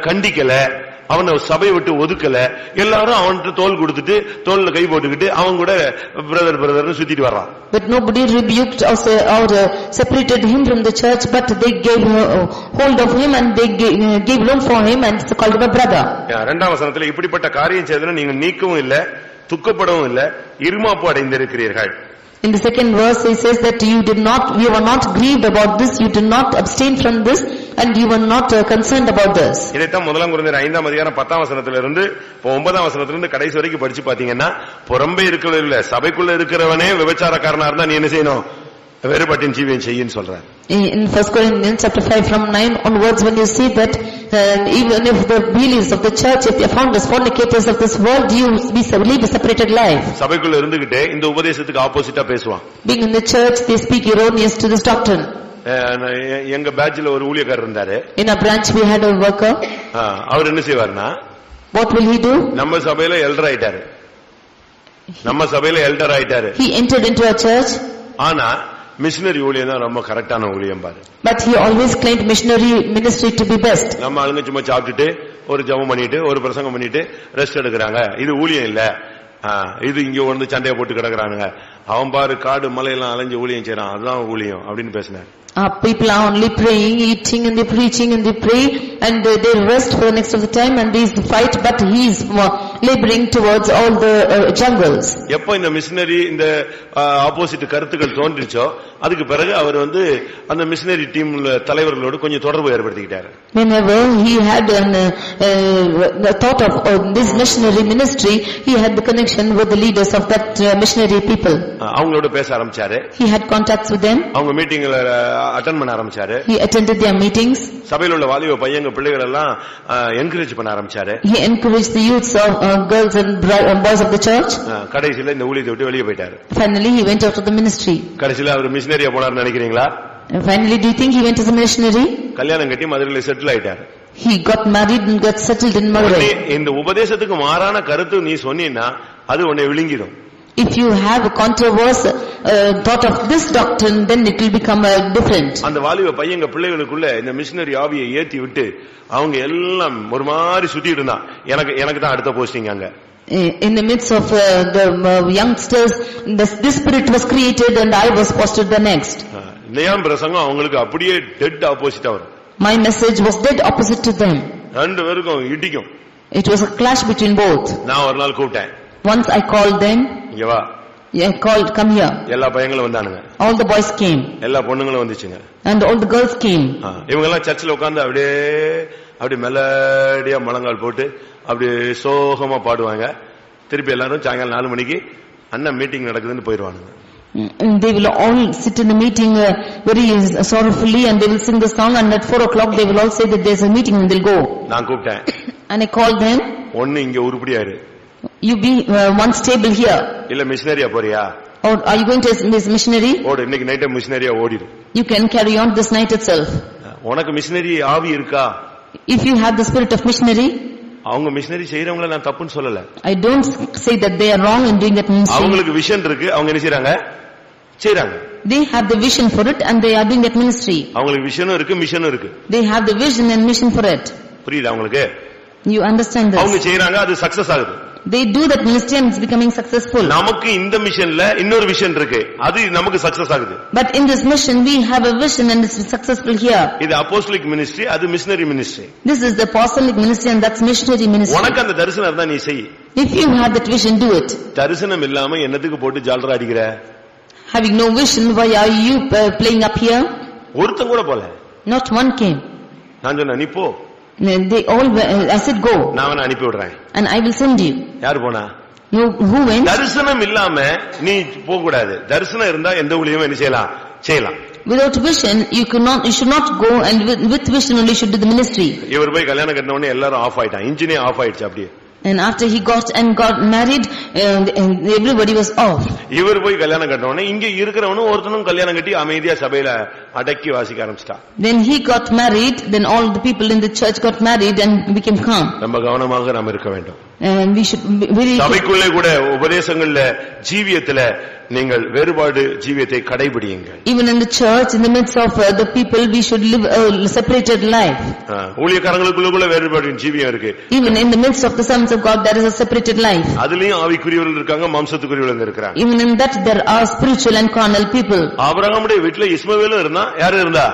கண்டிக்கல, அவனை சபையை விட்டு ஒதுக்கல. எல்லாரும் அவன்கிட்ட தோல் கொடுத்துட்டு தோல்ல கை போட்டுக்கிட்டு அவன் கூட பிரதர்னு சுத்திட்டு வர்றான். But nobody rebuked or separated him from the church, but they gave hold of him and they gave room for him and called him a brother. 2ஆம் வசனத்துல இப்படிப்பட்ட காரியம் செய்தன நீங்க நீக்கவும் இல்ல, துக்கப்படவும் இல்ல, இருமாப்பு அடைந்திருக்கிறீர்கள். In the second verse he says that you were not grieved about this, you did not abstain from this, and you were not concerned about this. இதைத்தான் முதலாம் கொரிந்தியர் 5ஆம் அதிகாரம் 10ஆம் வசனத்துல இருந்து 9ஆம் வசனத்துல இருந்து கடைசி வரைக்கும் படிச்சு பாத்தீங்கன்னா, புறம்பே இருக்கிறவங்க சபைக்குள்ள இருக்கிறவனே விபச்சாரக்காரனா இருந்தா நீ என்ன செய்யணும்? வேறுபாட்டின் ஜீவியம் செய்யின்னு சொல்றார். In 1 Corinthians chapter 5 from 9 onwards, when you see that even if the believers of the church, if they are found as fornicators of this world, you live a separated life. சபைக்குள்ள இருந்துகிட்டே இந்த உபதேசத்துக்கு ஆப்போசிட்டா பேசுவான். Being in the church, they speak erroneous to this doctrine. எங்க பேட்ச்ல ஒரு ஊழியக்காரர் இருந்தாரு. In our branch we had a worker. அவர் என்ன செய்வார்னா, what will he do? நம்ம சபையில எல்டர் ஆயிட்டாரு. He entered into our church. ஆனா மிஷனரி ஊழியம் தான் ரொம்ப கரெக்டான ஊழியம் பாரு. But he always claimed missionary ministry to be best. நம்ம ஆளுங்க சும்மா சாப்பிட்டுட்டு ஒரு ஜெபம் பண்ணிட்டு ஒரு பிரசங்கம் பண்ணிட்டு ரெஸ்ட் எடுக்கிறாங்க. இது ஊழியம் இல்ல. இது இங்க வந்து சண்டையை போட்டு கிடக்குறானுங்க. அவன் பாரு காடு மலையெல்லாம் அலைஞ்சு ஊழியம் செய்யறான், அதுதான் ஊழியம் அப்படின்னு பேசினார். People are only praying, eating and they preaching and they pray and they rest for the next of the time and they fight, but he is laboring towards all the jungles. எப்போ இந்த மிஷனரி இந்த ஆப்போசிட் கருத்துக்கள் தோன்றிச்சோ அதுக்கு பிறகு அவர் வந்து அந்த மிஷனரி டீம் தலைவர்களோடு கொஞ்சம் தொடர்பு ஏற்படுத்திக்கிட்டாரு. Whenever he had the thought of this missionary ministry, he had the connection with the leaders of that missionary people. அவங்களோட பேச ஆரம்பிச்சாரு. He had contacts with them. அவங்க மீட்டிங்ல அட்டெண்ட் பண்ண ஆரம்பிச்சாரு. He attended their meetings. சபையில உள்ள வாலிப பையங்க பிள்ளைகள் எல்லாம் என்கரேஜ் பண்ண ஆரம்பிச்சாரு. He encouraged the youths of girls and boys of the church. கடைசில இந்த ஊழியத்தை விட்டு வெளியே போயிட்டாரு. Finally he went out of the ministry. கடைசில அவர் மிஷனரியா போனார்னு நினைக்கிறீங்களா? Finally, do you think he went as a missionary? கல்யாணம் கட்டி மதுரையில செட்டில் ஆயிட்டாரு. He got married and got settled in Madurai. இந்த உபதேசத்துக்கு மாறான கருத்து நீ சொன்னீன்னா அது உன்னை விழுங்கிடும். If you have a controversial thought of this doctrine, then it will become different. அந்த வாலிப பையங்க பிள்ளைகளுக்குள்ள இந்த மிஷனரி ஆவியை ஏத்தி விட்டு அவங்க எல்லாம் ஒரு மாதிரி சுத்திட்டு இருந்தான். எனக்கு தான் அடுத்த போஸ்டிங் அங்க. In the midst of the youngsters, this spirit was created and I was posted the next. நியாம் பிரசங்கம் அவங்களுக்கு அப்படியே டெட் ஆப்போசிட்டா வரும். My message was dead opposite to them. ரெண்டு பேருக்கும் இடிக்கும். It was a clash between both. நான் ஒரு நாள் கூப்பிட்டேன். Once I called them. இங்க வா, called, come here. எல்லா பையங்களும் வந்தானுங்க, All the boys came எல்லா பொண்ணுங்களும் வந்துச்சுங்க. and all the girls came. இவங்க எல்லாம் சர்ச்சில் உட்கார்ந்து அப்படி மெலடியா முழங்கால் போட்டு அப்படி சோகமா பாடுவாங்க. திருப்பி எல்லாரும் சாயங்காலம் 4 மணிக்கு அண்ணன் மீட்டிங் நடக்குதுன்னு போயிருவானுங்க. And they will all sit in the meeting very sorrowfully, and they will sing the song, and at 4 o'clock they will all say that there's a meeting, and they'll go. நான் கூப்பிட்டேன், And I called them. ஒன்னு இங்க உருப்படியாரு, You be one stable here, இல்ல மிஷனரியா போறியா, or are you going to this missionary? ஓடு, இன்னைக்கு நைட்டே மிஷனரியா ஓடிடு. You can carry on this night itself. உனக்கு மிஷனரி ஆவி இருக்கா? If you have the spirit of missionary, அவங்க மிஷனரி செய்யறவங்கள நான் தப்புன்னு சொல்லல. I don't say that they are wrong in doing that ministry. அவங்களுக்கு விஷன் இருக்கு, அவங்க என்ன செய்றாங்க? செய்றாங்க. They have the vision for it, and they are doing that ministry. அவங்களுக்கு விஷனும் இருக்கு, மிஷனும் இருக்கு. They have the vision and mission for it. புரியுதா உங்களுக்கு? You understand அவங்க this? செய்றாங்க, அது சக்சஸ் ஆகுது. They do that ministry and it's becoming successful. நமக்கு இந்த மிஷன்ல இன்னொரு விஷன் இருக்கு, அது நமக்கு சக்சஸ் ஆகுது. But in this mission we have a vision and it's successful here. இது அப்போஸ்தலிக் மினிஸ்ட்ரி, அது missionary ministry. This is the apostolic ministry and that's missionary ministry. உனக்கு அந்த தரிசனம் இருந்தா நீ செய். If you have that vision, do it. தரிசனம் இல்லாம என்னத்துக்கு போட்டு ஜால்ரா அடிக்கிற? Having no vision, why are you playing up here? ஒருத்தன் கூட போல. Not one came. நான் சொன்னேன், நீ போ. They all, I said go. நான் அவனை அனுப்பி விடுறேன். And I will send you. யார் போனா? No, who went? தரிசனம் இல்லாம நீ போக கூடாது. தரிசனம் இருந்தா எந்த ஊழியமும் என்ன செய்யலாம். Without vision, you should not go, and with vision only you should do the ministry. இவர் போய் கல்யாணம் கட்டின உடனே எல்லாரும் ஆஃப் ஆயிட்டான், இன்ஜினே ஆஃப் ஆயிடுச்சு அப்படியே. And after he got married, and everybody was off. இவர் போய் கல்யாணம் கட்டின உடனே இங்க இருக்கிறவனும் ஒருத்தனும் கல்யாணம் கட்டி அமைதியா சபையில அடக்கி வாசிக்க ஆரம்பிச்சிட்டான். Then he got married, then all the people in the church got married and became calm. ரொம்ப கவனமாக நாம் இருக்க வேண்டும். And we should be very சபைக்குள்ளே கூட உபதேசங்கள்ல ஜீவியத்துல நீங்கள் வேறுபாடு ஜீவியத்தை கடைபிடியுங்கள். Even in the church, in the midst of the people, we should live a separated life. ஊழியக்காரங்களுக்குள்ள வேறுபாடு ஜீவியம் இருக்கு. Even in the midst of the sons of God, there is a separated life. அதுலயும் ஆவிக்குரியவர்கள் இருக்காங்க, மாம்சத்துக்குரியவர்கள் இருக்காங்க. Even in that there are spiritual and carnal people. ஆபிரகாமுடைய வீட்டுல இஸ்மவேலும் இருந்தா, யாரு இருந்தா?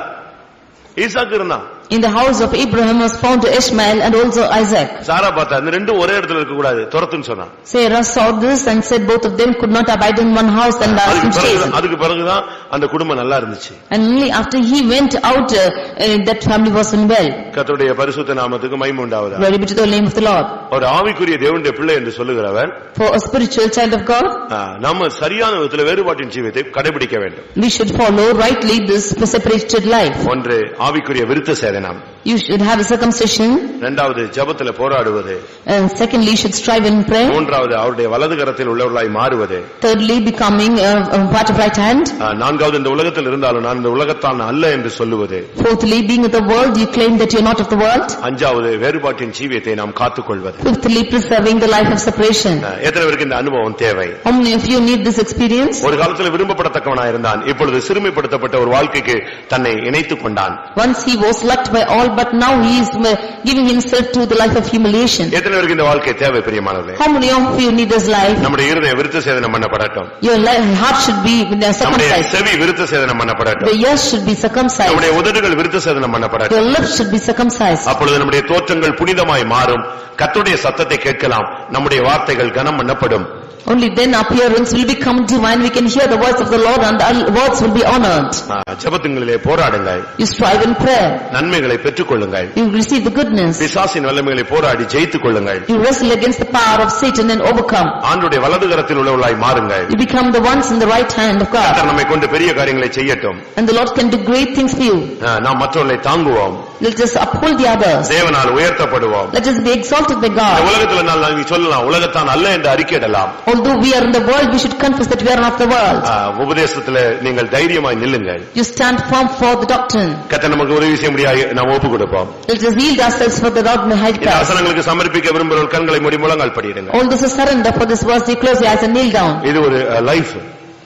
ஈசாக்கு இருந்தா. In the house of Abraham was found Ishmael and also Isaac. சாரா பார்த்தா இந்த ரெண்டும் ஒரே இடத்துல இருக்க கூடாது, துரத்துன்னு சொன்னா. Sarah saw this and said both of them could not abide in one house and asked him to chase. அதுக்கு பிறகுதான் அந்த குடும்பம் நல்லா இருந்துச்சு. And only after he went out, that family was in well. கர்த்தருடைய பரிசுத்த நாமத்துக்கு மகிமை உண்டாவதாக. Glory be to the name of the Lord. ஒரு ஆவிக்குரிய தேவனுடைய பிள்ளை என்று சொல்லுகிறவர், For a spiritual child of God, நம்ம சரியான விதத்துல வேறுபாட்டின் ஜீவியத்தை கடைபிடிக்க வேண்டும். we should follow rightly this separated life. ஒன்று ஆவிக்குரிய விருத்த சேதனம். You should have a circumcision. இரண்டாவது ஜெபத்துல போராடுவது. Secondly, you should strive in prayer. மூன்றாவது அவருடைய வலது கரத்தில் உள்ளவர்களாய் மாறுவது. Thirdly, becoming a part of right hand. நான்காவது இந்த உலகத்தில் இருந்தாலும் நான் இந்த உலகத்தான் அல்ல என்று சொல்லுவது. Fourthly, being of the world, you claim that you are not of the world. அஞ்சாவது வேறுபாட்டின் ஜீவியத்தை நாம் காத்துக்கொள்வது. Fifthly, preserving the life of separation. எத்தனை பேருக்கு இந்த அனுபவம் தேவை? How many of you need this experience? ஒரு காலத்தில் விரும்பப்படத்தக்கவனாய் இருந்தான், இப்பொழுது சிறுமைப்படுத்தப்பட்ட ஒரு வாழ்க்கைக்கு தன்னை இணைத்துக் கொண்டான். Once he was loved by all, but now he is giving himself to the life of humiliation. எத்தனை பேருக்கு இந்த வாழ்க்கை தேவை பிரியமானவர்களே? How many of you need this life? நம்முடைய இருதயம் விருத்த சேதனம் பண்ணப்படட்டும். Your heart should be நம்முடைய circumcised. செவி விருத்த சேதனம் பண்ணப்படட்டும். The ears should be circumcised. நம்முடைய உதடுகள் விருத்த சேதனம் பண்ணப்படட்டும். Your lips should be circumcised. அப்பொழுது நம்முடைய தோற்றங்கள் புனிதமாய் மாறும். கர்த்தருடைய சத்தத்தை கேட்கலாம், நம்முடைய வார்த்தைகள் கனம் பண்ணப்படும். Only then appearance will become divine. We can hear the words of the Lord and our words will be honored. ஜெபத்திலே போராடுங்கள். You strive in prayer. நன்மைகளை பெற்றுக் கொள்ளுங்கள். You receive the goodness. பிசாசின் வல்லமைகளை போராடி ஜெயித்துக் கொள்ளுங்கள். You wrestle against the power of Satan and overcome. ஆண்டவருடைய வலது கரத்தில் உள்ளவர்களாய் மாறுங்கள். You become the ones in the right hand of God. கர்த்தர் நம்மை கொண்டு பெரிய காரியங்களை செய்யட்டும். And the Lord can do great things for you. நாம் மற்றவர்களை தாங்குவோம். Let us uphold the others. தேவனால் உயர்த்தப்படுவோம். Let us be exalted by God. உலகத்தில் நாம் சொல்லலாம், உலகத்தான் அல்ல என்று அறிக்கையிடலாம். Although we are in the world, we should confess that we are not the world. உபதேசத்திலே நீங்கள் தைரியமாய் நில்லுங்கள். You stand firm for the doctrine. கர்த்தர் நமக்கு உதவி செய்ய முடியாது, நாம் ஒப்பு கொடுப்போம். Let us yield ourselves for the Lord may hide இந்த us. வசனங்களுக்கு சமர்ப்பிக்க விரும்புகிறவர்கள் கண்களை மூடி முழங்கால் படியிடுங்க. All this is surrender for this verse. You close your eyes and kneel down. இது ஒரு life.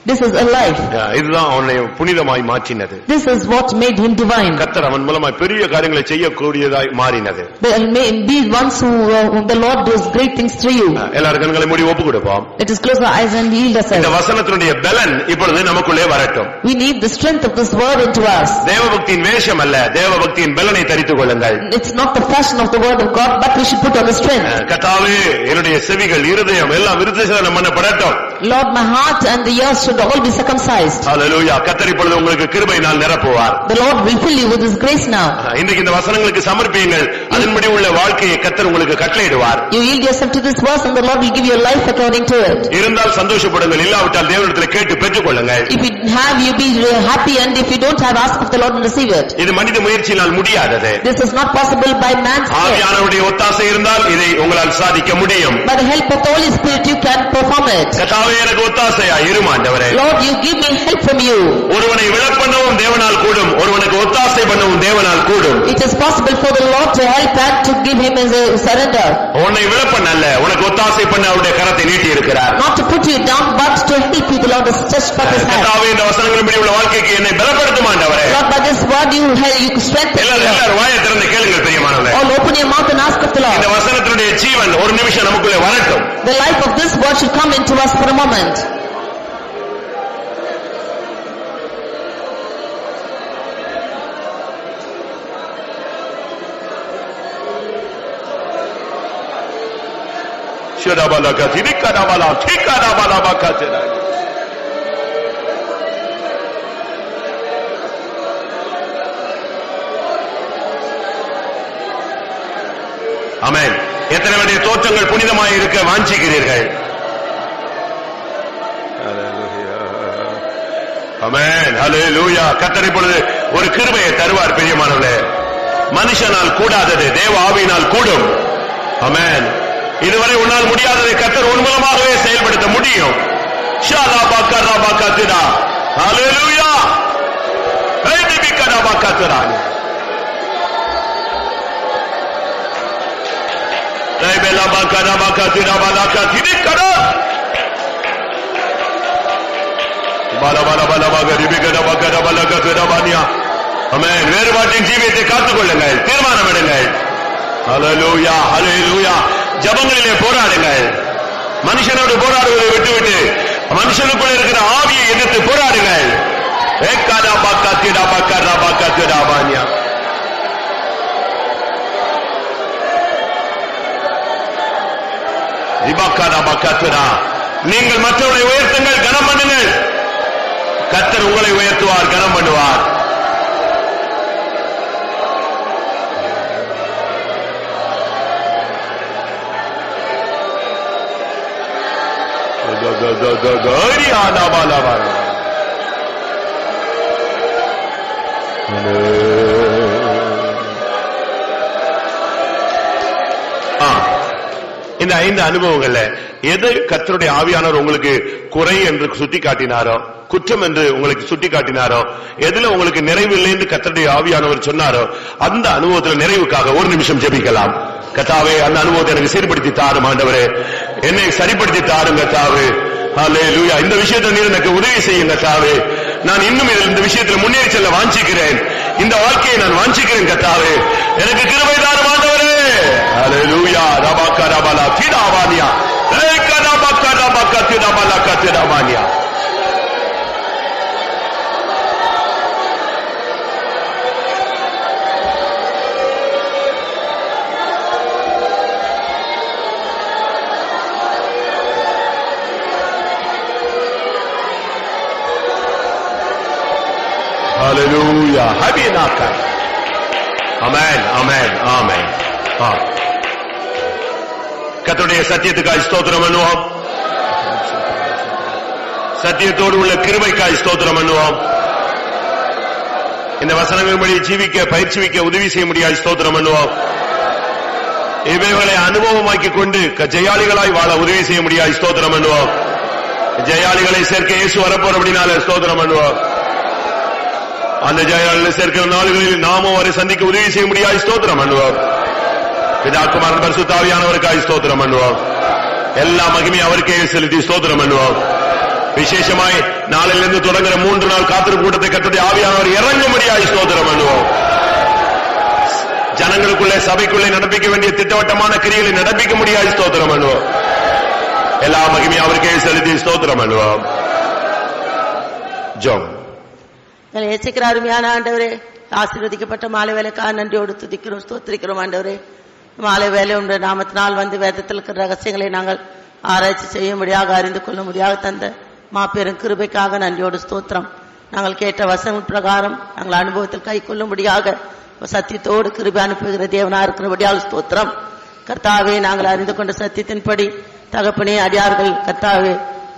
This is a life. இதுதான் அவனை புனிதமாய் மாற்றினது. This is what made him divine. கர்த்தர் அவன் மூலமாய் பெரிய காரியங்களை செய்யக்கூடியதாய் மாறினது. There may be ones who the Lord does great things through you. எல்லாரும் கண்களை மூடி ஒப்பு கொடுப்போம். Let us close our eyes and yield ourselves. இந்த வசனத்தினுடைய பலன் இப்பொழுது நமக்குள்ளே வரட்டும். We need the strength of this word into us. தேவபக்தியின் வேஷம் அல்ல, தேவபக்தியின் பலனை தரித்துக் கொள்ளுங்கள். It's not the fashion of the word of God, but we should put on the strength. கர்த்தாவே, என்னுடைய செவிகள், இருதயம் எல்லாம் விருத்த சேதனம் பண்ணப்படட்டும். Lord, my heart and the ears should all be circumcised. ஹல்லேலூயா. கர்த்தர் இப்பொழுது உங்களுக்கு கிருபையினால் நிரப்புவார். The Lord will fill you with His grace now. இன்றைக்கு இந்த வசனங்களுக்கு சமர்ப்பியுங்கள். அதன்படி உள்ள வாழ்க்கையை கர்த்தர் உங்களுக்கு கட்டளையிடுவார். You yield yourself to this verse and the Lord will give you a life according to it. இருந்தால் சந்தோஷப்படுங்கள், இல்லாவிட்டால் தேவனிடத்தில் கேட்டு பெற்றுக்கொள்ளுங்கள். If you have, you be happy, and if you don't have, ask of the Lord and receive it. இது மனித முயற்சியினால் முடியாதது. This is not possible by man's strength. ஆவியானவருடைய ஒத்தாசை இருந்தால் இதை உங்களால் சாதிக்க முடியும். By the help of the Holy Spirit you can perform it. கர்த்தாவே எனக்கு ஒத்தாசையா இரும் ஆண்டவரே. Lord, you give me help from you. ஒருவனை விலக்கண்ணவும் தேவனால் கூடும், ஒருவனுக்கு ஒத்தாசை பண்ணவும் தேவனால் கூடும். It is possible for the Lord to help and to give him as a surrender. உன்னை விலப்பண்ண அல்ல, உனக்கு ஒத்தாசை பண்ண அவருடைய கரத்தை நீட்டி இருக்கிறார். Not to put you down, but to help you. The Lord has stretched forth His hand. கர்த்தாவே இந்த வசனங்களின்படி உள்ள வாழ்க்கைக்கு என்னை பலப்படுத்தும் ஆண்டவரே. Lord, by this word you strengthen me. எல்லாரும் வாயை திறந்து கேளுங்கள் பிரியமானவர்களே. All open your mouth and ask of the Lord. இந்த வசனத்தினுடைய ஜீவன் ஒரு நிமிஷம் நமக்குள்ளே வரட்டும். The life of this word should come into us for a moment. ஷடபலக திரிக்கடபல திக்கடபல பக்கதன. ஆமென். எத்தனை பேருடைய தோற்றங்கள் புனிதமாய் இருக்க வாஞ்சிக்கிறீர்கள்? ஆமென். ஹல்லேலூயா. கர்த்தர் இப்பொழுது ஒரு கிருபையை தருவார் பிரியமானவர்களே. மனுஷனால் கூடாதது தேவ ஆவியினால் கூடும். ஆமென். இதுவரை உன்னால் முடியாததை கர்த்தர் உன் மூலமாகவே செயல்படுத்த முடியும். ஷாலா பக்கரா பக்கத்திரா. ஹல்லேலூயா. ஹேதி பிக்கரா பக்கத்திரா. ரைபெலா பக்கரா பக்கத்திரா பலகா திரிக்கரா. பாலா பாலா பாலா பகரி பிக்கரா பக்கரா பலகா திரபானியா. ஆமென். வேறுபாட்டின் ஜீவியத்தை காத்துக்கொள்ளுங்கள், தீர்மானம் எடுங்கள். ஹல்லேலூயா, ஹல்லேலூயா. ஜபங்களிலே போராடுங்கள். மனுஷனோடு போராடுவதை விட்டுவிட்டு மனுஷனுக்குள்ள இருக்கிற ஆவியை எதிர்த்து போராடுங்கள். ஏகாடா பக்கத்திடா பக்கரா பக்கத்திடா பானியா. இபக்கரா பக்கத்திடா. நீங்கள் மற்றவர்களை உயர்த்துங்கள், கனம் பண்ணுங்கள். கர்த்தர் உங்களை உயர்த்துவார், கனம் பண்ணுவார். இந்த 5 அனுபவங்கள்ல எது கர்த்தருடைய ஆவியானவர் உங்களுக்கு குறை என்று சுட்டி காட்டினாரோ, குற்றம் என்று உங்களுக்கு சுட்டி காட்டினாரோ, எதுல உங்களுக்கு நிறைவு இல்லை என்று கர்த்தருடைய ஆவியானவர் சொன்னாரோ அந்த அனுபவத்தில் நிறைவுக்காக ஒரு நிமிஷம் ஜெபிக்கலாம். கர்த்தாவே, அந்த அனுபவத்தை எனக்கு சீர்படுத்தி தாரும் ஆண்டவரே, என்னை சரிப்படுத்தி தாரும் கர்த்தாவே. ஹல்லேலூயா. இந்த விஷயத்தை நீர் எனக்கு உதவி செய்யுங்க கர்த்தாவே. நான் இன்னும் இந்த விஷயத்தில் முன்னேறி செல்ல வாஞ்சிக்கிறேன். இந்த வாழ்க்கையை நான் வாஞ்சிக்கிறேன் கர்த்தாவே. எனக்கு கிருபை தாரும் ஆண்டவரே. ஹல்லேலூயா. ரபக்க ரபலா திடாவானியா. ஏக ரபக்க ரபக்க திடாபலக திடாவானியா. Hallelujah. Habinaka. Amen. Amen. Amen. கர்த்தருடைய சத்தியத்துக்காய் ஸ்தோத்திரம் பண்ணுவோம். சத்தியத்தோடு உள்ள கிருபைக்காய் ஸ்தோத்திரம் பண்ணுவோம். இந்த வசனங்களின்படி ஜீவிக்க பயிற்சிவிக்க உதவி செய்ய முடியாது ஸ்தோத்திரம் பண்ணுவோம். இவைகளை அனுபவமாக்கி கொண்டு ஜெயாளிகளாய் வாழ உதவி செய்ய முடியாது ஸ்தோத்திரம் பண்ணுவோம். ஜெயாளிகளை சேர்க்க இயேசு வரப்போற அப்படினால ஸ்தோத்திரம் பண்ணுவோம். அந்த ஜெயாளிகளை சேர்க்கிற நாடுகளில் நாமும் அவரை சந்திக்க உதவி செய்ய முடியாது ஸ்தோத்திரம் பண்ணுவோம். பிதா குமாரன் பரிசுத்த ஆவியானவருக்காய் ஸ்தோத்திரம் பண்ணுவோம். எல்லா மகிமையும் அவருக்கே செலுத்தி ஸ்தோத்திரம் பண்ணுவோம். விசேஷமாய் நாளிலிருந்து தொடங்குற 3 நாள் காத்திருப்பு கூட்டத்தை கர்த்தருடைய ஆவியானவர் இறங்கும்படியாய் ஸ்தோத்திரம் பண்ணுவோம். ஜனங்களுக்குள்ளே சபைக்குள்ளே நடப்பிக்க வேண்டிய திட்டவட்டமான கிரியைகளை நடப்பிக்க முடியாது ஸ்தோத்திரம் பண்ணுவோம். எல்லா மகிமையும் அவருக்கே செலுத்தி ஸ்தோத்திரம் பண்ணுவோம். ஜெபம். நேசிக்கிற அருமையான ஆண்டவரே, ஆசீர்வதிக்கப்பட்ட மாலை வேலைக்காக நன்றியோடு துதிக்கிறோம், ஸ்தோத்திரிக்கிறோம் ஆண்டவரே. மாலை வேலை உண்டு நாமத்தினால் வந்து வேதத்தில் இருக்கிற ரகசியங்களை நாங்கள் ஆராய்ச்சி செய்ய முடியாக அறிந்து கொள்ள முடியாக தந்த மாபெரும் கிருபைக்காக நன்றியோடு ஸ்தோத்திரம். நாங்கள் கேட்ட வசனம் பிரகாரம் நாங்கள் அனுபவத்தில் கை கொள்ளும்படியாக சத்தியத்தோடு கிருபை அனுப்புகிற தேவனா இருக்கிறபடியால் ஸ்தோத்திரம். கர்த்தாவே, நாங்கள் அறிந்து கொண்ட சத்தியத்தின்படி தகப்பனே அடியார்கள் கர்த்தாவே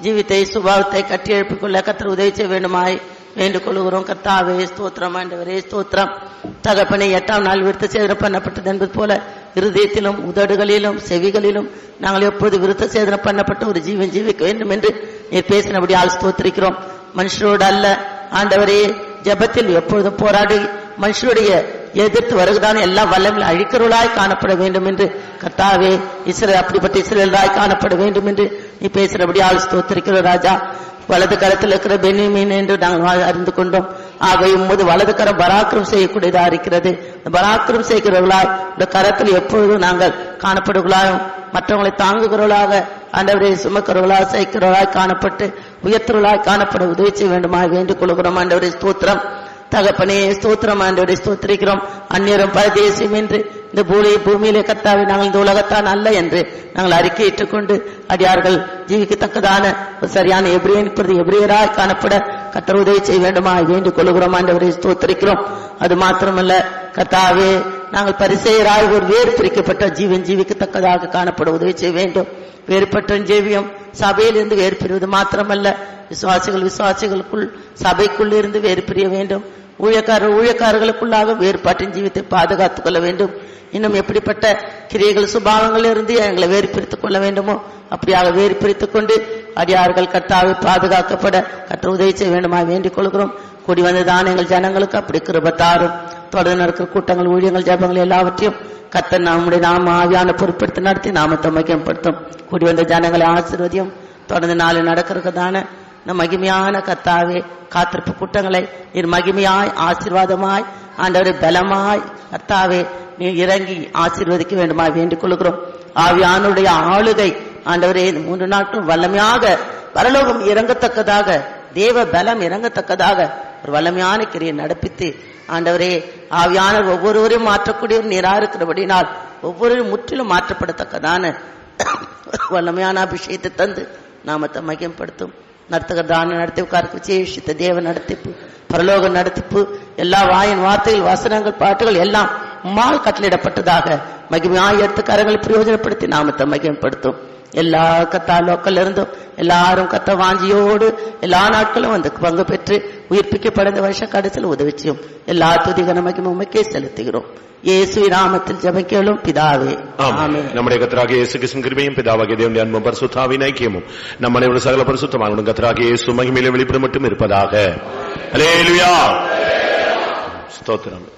ஜீவித்தை சுபாவத்தை கட்டி எழுப்பிக் கொள்ள கர்த்தர் உதவி செய்ய வேண்டுமாய் வேண்டுக் கொள்கிறோம். கர்த்தாவே ஸ்தோத்திரம், ஆண்டவரே ஸ்தோத்திரம். தகப்பனே, 8ஆம் நாள் விருத்த சேதனம் பண்ணப்பட்டது என்பது போல இருதயத்திலும் உதடுகளிலும் செவிகளிலும் நாங்கள் எப்பொழுது விருத்த சேதனம் பண்ணப்பட்ட ஒரு ஜீவன் ஜீவிக்க வேண்டும் என்று நீர் பேசினபடி ஆள் ஸ்தோத்திரிக்கிறோம். மனுஷரோடு அல்ல ஆண்டவரே, ஜெபத்தில் எப்பொழுதும் போராடி மனுஷருடைய எதிர்த்து வருகிறான எல்லா வல்லமையும் அழிக்கிறவர்களாய் காணப்பட வேண்டும் என்று கர்த்தாவே இஸ்ரவேல் அப்படிப்பட்ட இஸ்ரவேலராய் காணப்பட வேண்டும் என்று நீ பேசுறபடி ஆள் ஸ்தோத்திரிக்கிறோம். ராஜா, வலது கரத்தில் இருக்கிற பென்யமீன் என்று நாங்கள் அறிந்து கொண்டோம். ஆக உம்மது வலது கரம் பராக்கிரம் செய்யக்கூடியதா இருக்கிறது. பராக்கிரம் செய்கிறவர்களாய் இந்த கரத்தில் எப்பொழுதும் நாங்கள் காணப்படுகளாயும் மற்றவங்களை தாங்குகிறவர்களாக ஆண்டவரை சுமக்கிறவர்களாக செய்கிறவர்களாய் காணப்பட்டு உயர்த்துவர்களாய் காணப்பட உதவி செய்ய வேண்டுமா வேண்டிக் கொள்கிறோம். ஆண்டவரை ஸ்தோத்திரம். தகப்பனே ஸ்தோத்திரம், ஆண்டவரை ஸ்தோத்திரிக்கிறோம். அந்நியரும் பரதேசியம் என்று இந்த பூமியிலே கர்த்தாவே நாங்கள் இந்த உலகத்தான் அல்ல என்று நாங்கள் அறிக்கையிட்டுக் கொண்டு அடியார்கள் ஜீவிக்கத்தக்கதான சரியான எபிரேயராய் காணப்பட கர்த்தர் உதவி செய்ய வேண்டுமா வேண்டிக் கொள்கிறோம். ஆண்டவரை ஸ்தோத்திரிக்கிறோம். அது மாத்திரமல்ல கர்த்தாவே, நாங்கள் பரிசேயராய் ஒரு வேறு பிரிக்கப்பட்ட ஜீவன் ஜீவிக்கத்தக்கதாக காணப்பட உதவி செய்ய வேண்டும். வேறுபட்ட ஜீவியம் சபையிலிருந்து வேறு பிரிவது மாத்திரமல்ல, விசுவாசிகளுக்குள் சபைக்குள் இருந்து வேறு பிரிய வேண்டும். ஊழியக்காரர்களுக்குள்ளாக வேறுபாட்டின் ஜீவித்தை பாதுகாத்துக் கொள்ள வேண்டும். இன்னும் எப்படிப்பட்ட கிரியைகள் சுபாவங்கள் இருந்து எங்களை வேறு பிரித்துக் கொள்ள வேண்டுமோ அப்படியாக வேறு பிரித்துக் கொண்டு அடியார்கள் கர்த்தாவை பாதுகாக்கப்பட கர்த்தர் உதவி செய்ய வேண்டுமா வேண்டிக் கொள்கிறோம். கூடி வந்ததான எங்கள் ஜனங்களுக்கு அப்படி கிருபத்தாரும் தொடர்ந்து நடக்கிற கூட்டங்கள் ஊழியங்கள் ஜபங்கள் எல்லாவற்றையும் கர்த்தர் நம்முடைய நாம ஆவியான பொறுப்படுத்தி நடத்தி நாமத்தை மகிமைப்படுத்தும். கூடி வந்த ஜனங்களை ஆசீர்வதியும். தொடர்ந்து நாளை நடக்கிறதான நம் மகிமையான கர்த்தாவே காத்திருப்பு கூட்டங்களை நீர் மகிமையாய் ஆசீர்வாதமாய் ஆண்டவரை பலமாய் கர்த்தாவே நீர் இறங்கி ஆசீர்வதிக்க வேண்டுமா வேண்டிக் கொள்கிறோம். ஆவியானுடைய ஆளுகை ஆண்டவரே 3 நாட்களும் வல்லமையாக பரலோகம் இறங்கத்தக்கதாக தேவ பலம் இறங்கத்தக்கதாக ஒரு வல்லமையான கிரியை நடப்பித்து ஆண்டவரே ஆவியானவர் ஒவ்வொருவரையும் மாற்றக்கூடியவர் நீரா இருக்கிறபடினால் ஒவ்வொருவரும் முற்றிலும் மாற்றப்படத்தக்கதான வல்லமையான அபிஷேகத்தை தந்து நாமத்தை மகிமைப்படுத்தும். நடத்துகிறதான நடத்திப்புக்காருக்கு விசேஷித்த தேவ நடத்திப்பு பரலோக நடத்திப்பு எல்லா வாயின் வார்த்தைகள் வசனங்கள் பாட்டுகள் எல்லாம் உம்மால் கட்டளிடப்பட்டதாக மகிமையாய் எடுத்து கரங்களை பிரயோஜனப்படுத்தி நாமத்தை மகிமைப்படுத்தும். எல்லா கத்தா லோக்கல் இருந்தும் எல்லாரும் கத்த வாஞ்சியோடு எல்லா நாட்களும் வந்து பங்கு பெற்று உயிர்ப்பிக்கப்பட வருஷ கடைசியில் உதவி செய்யும். எல்லா துதிகன மகிமை உமக்கே செலுத்துகிறோம். இயேசு நாமத்தில் ஜெபம் கேளும் பிதாவே, ஆமென். நம்முடைய கர்த்தராகிய இயேசு கிறிஸ்துவின் கிருபையும் பிதாவாகிய தேவனுடைய அன்பும் பரிசுத்தாவின் ஐக்கியமும் நம்ம அனைவரும் சகல பரிசுத்தமான கர்த்தராகிய இயேசு மகிமையிலே வெளிப்பட மட்டும் இருப்பதாக. அல்லேலூயா, ஸ்தோத்திரம்.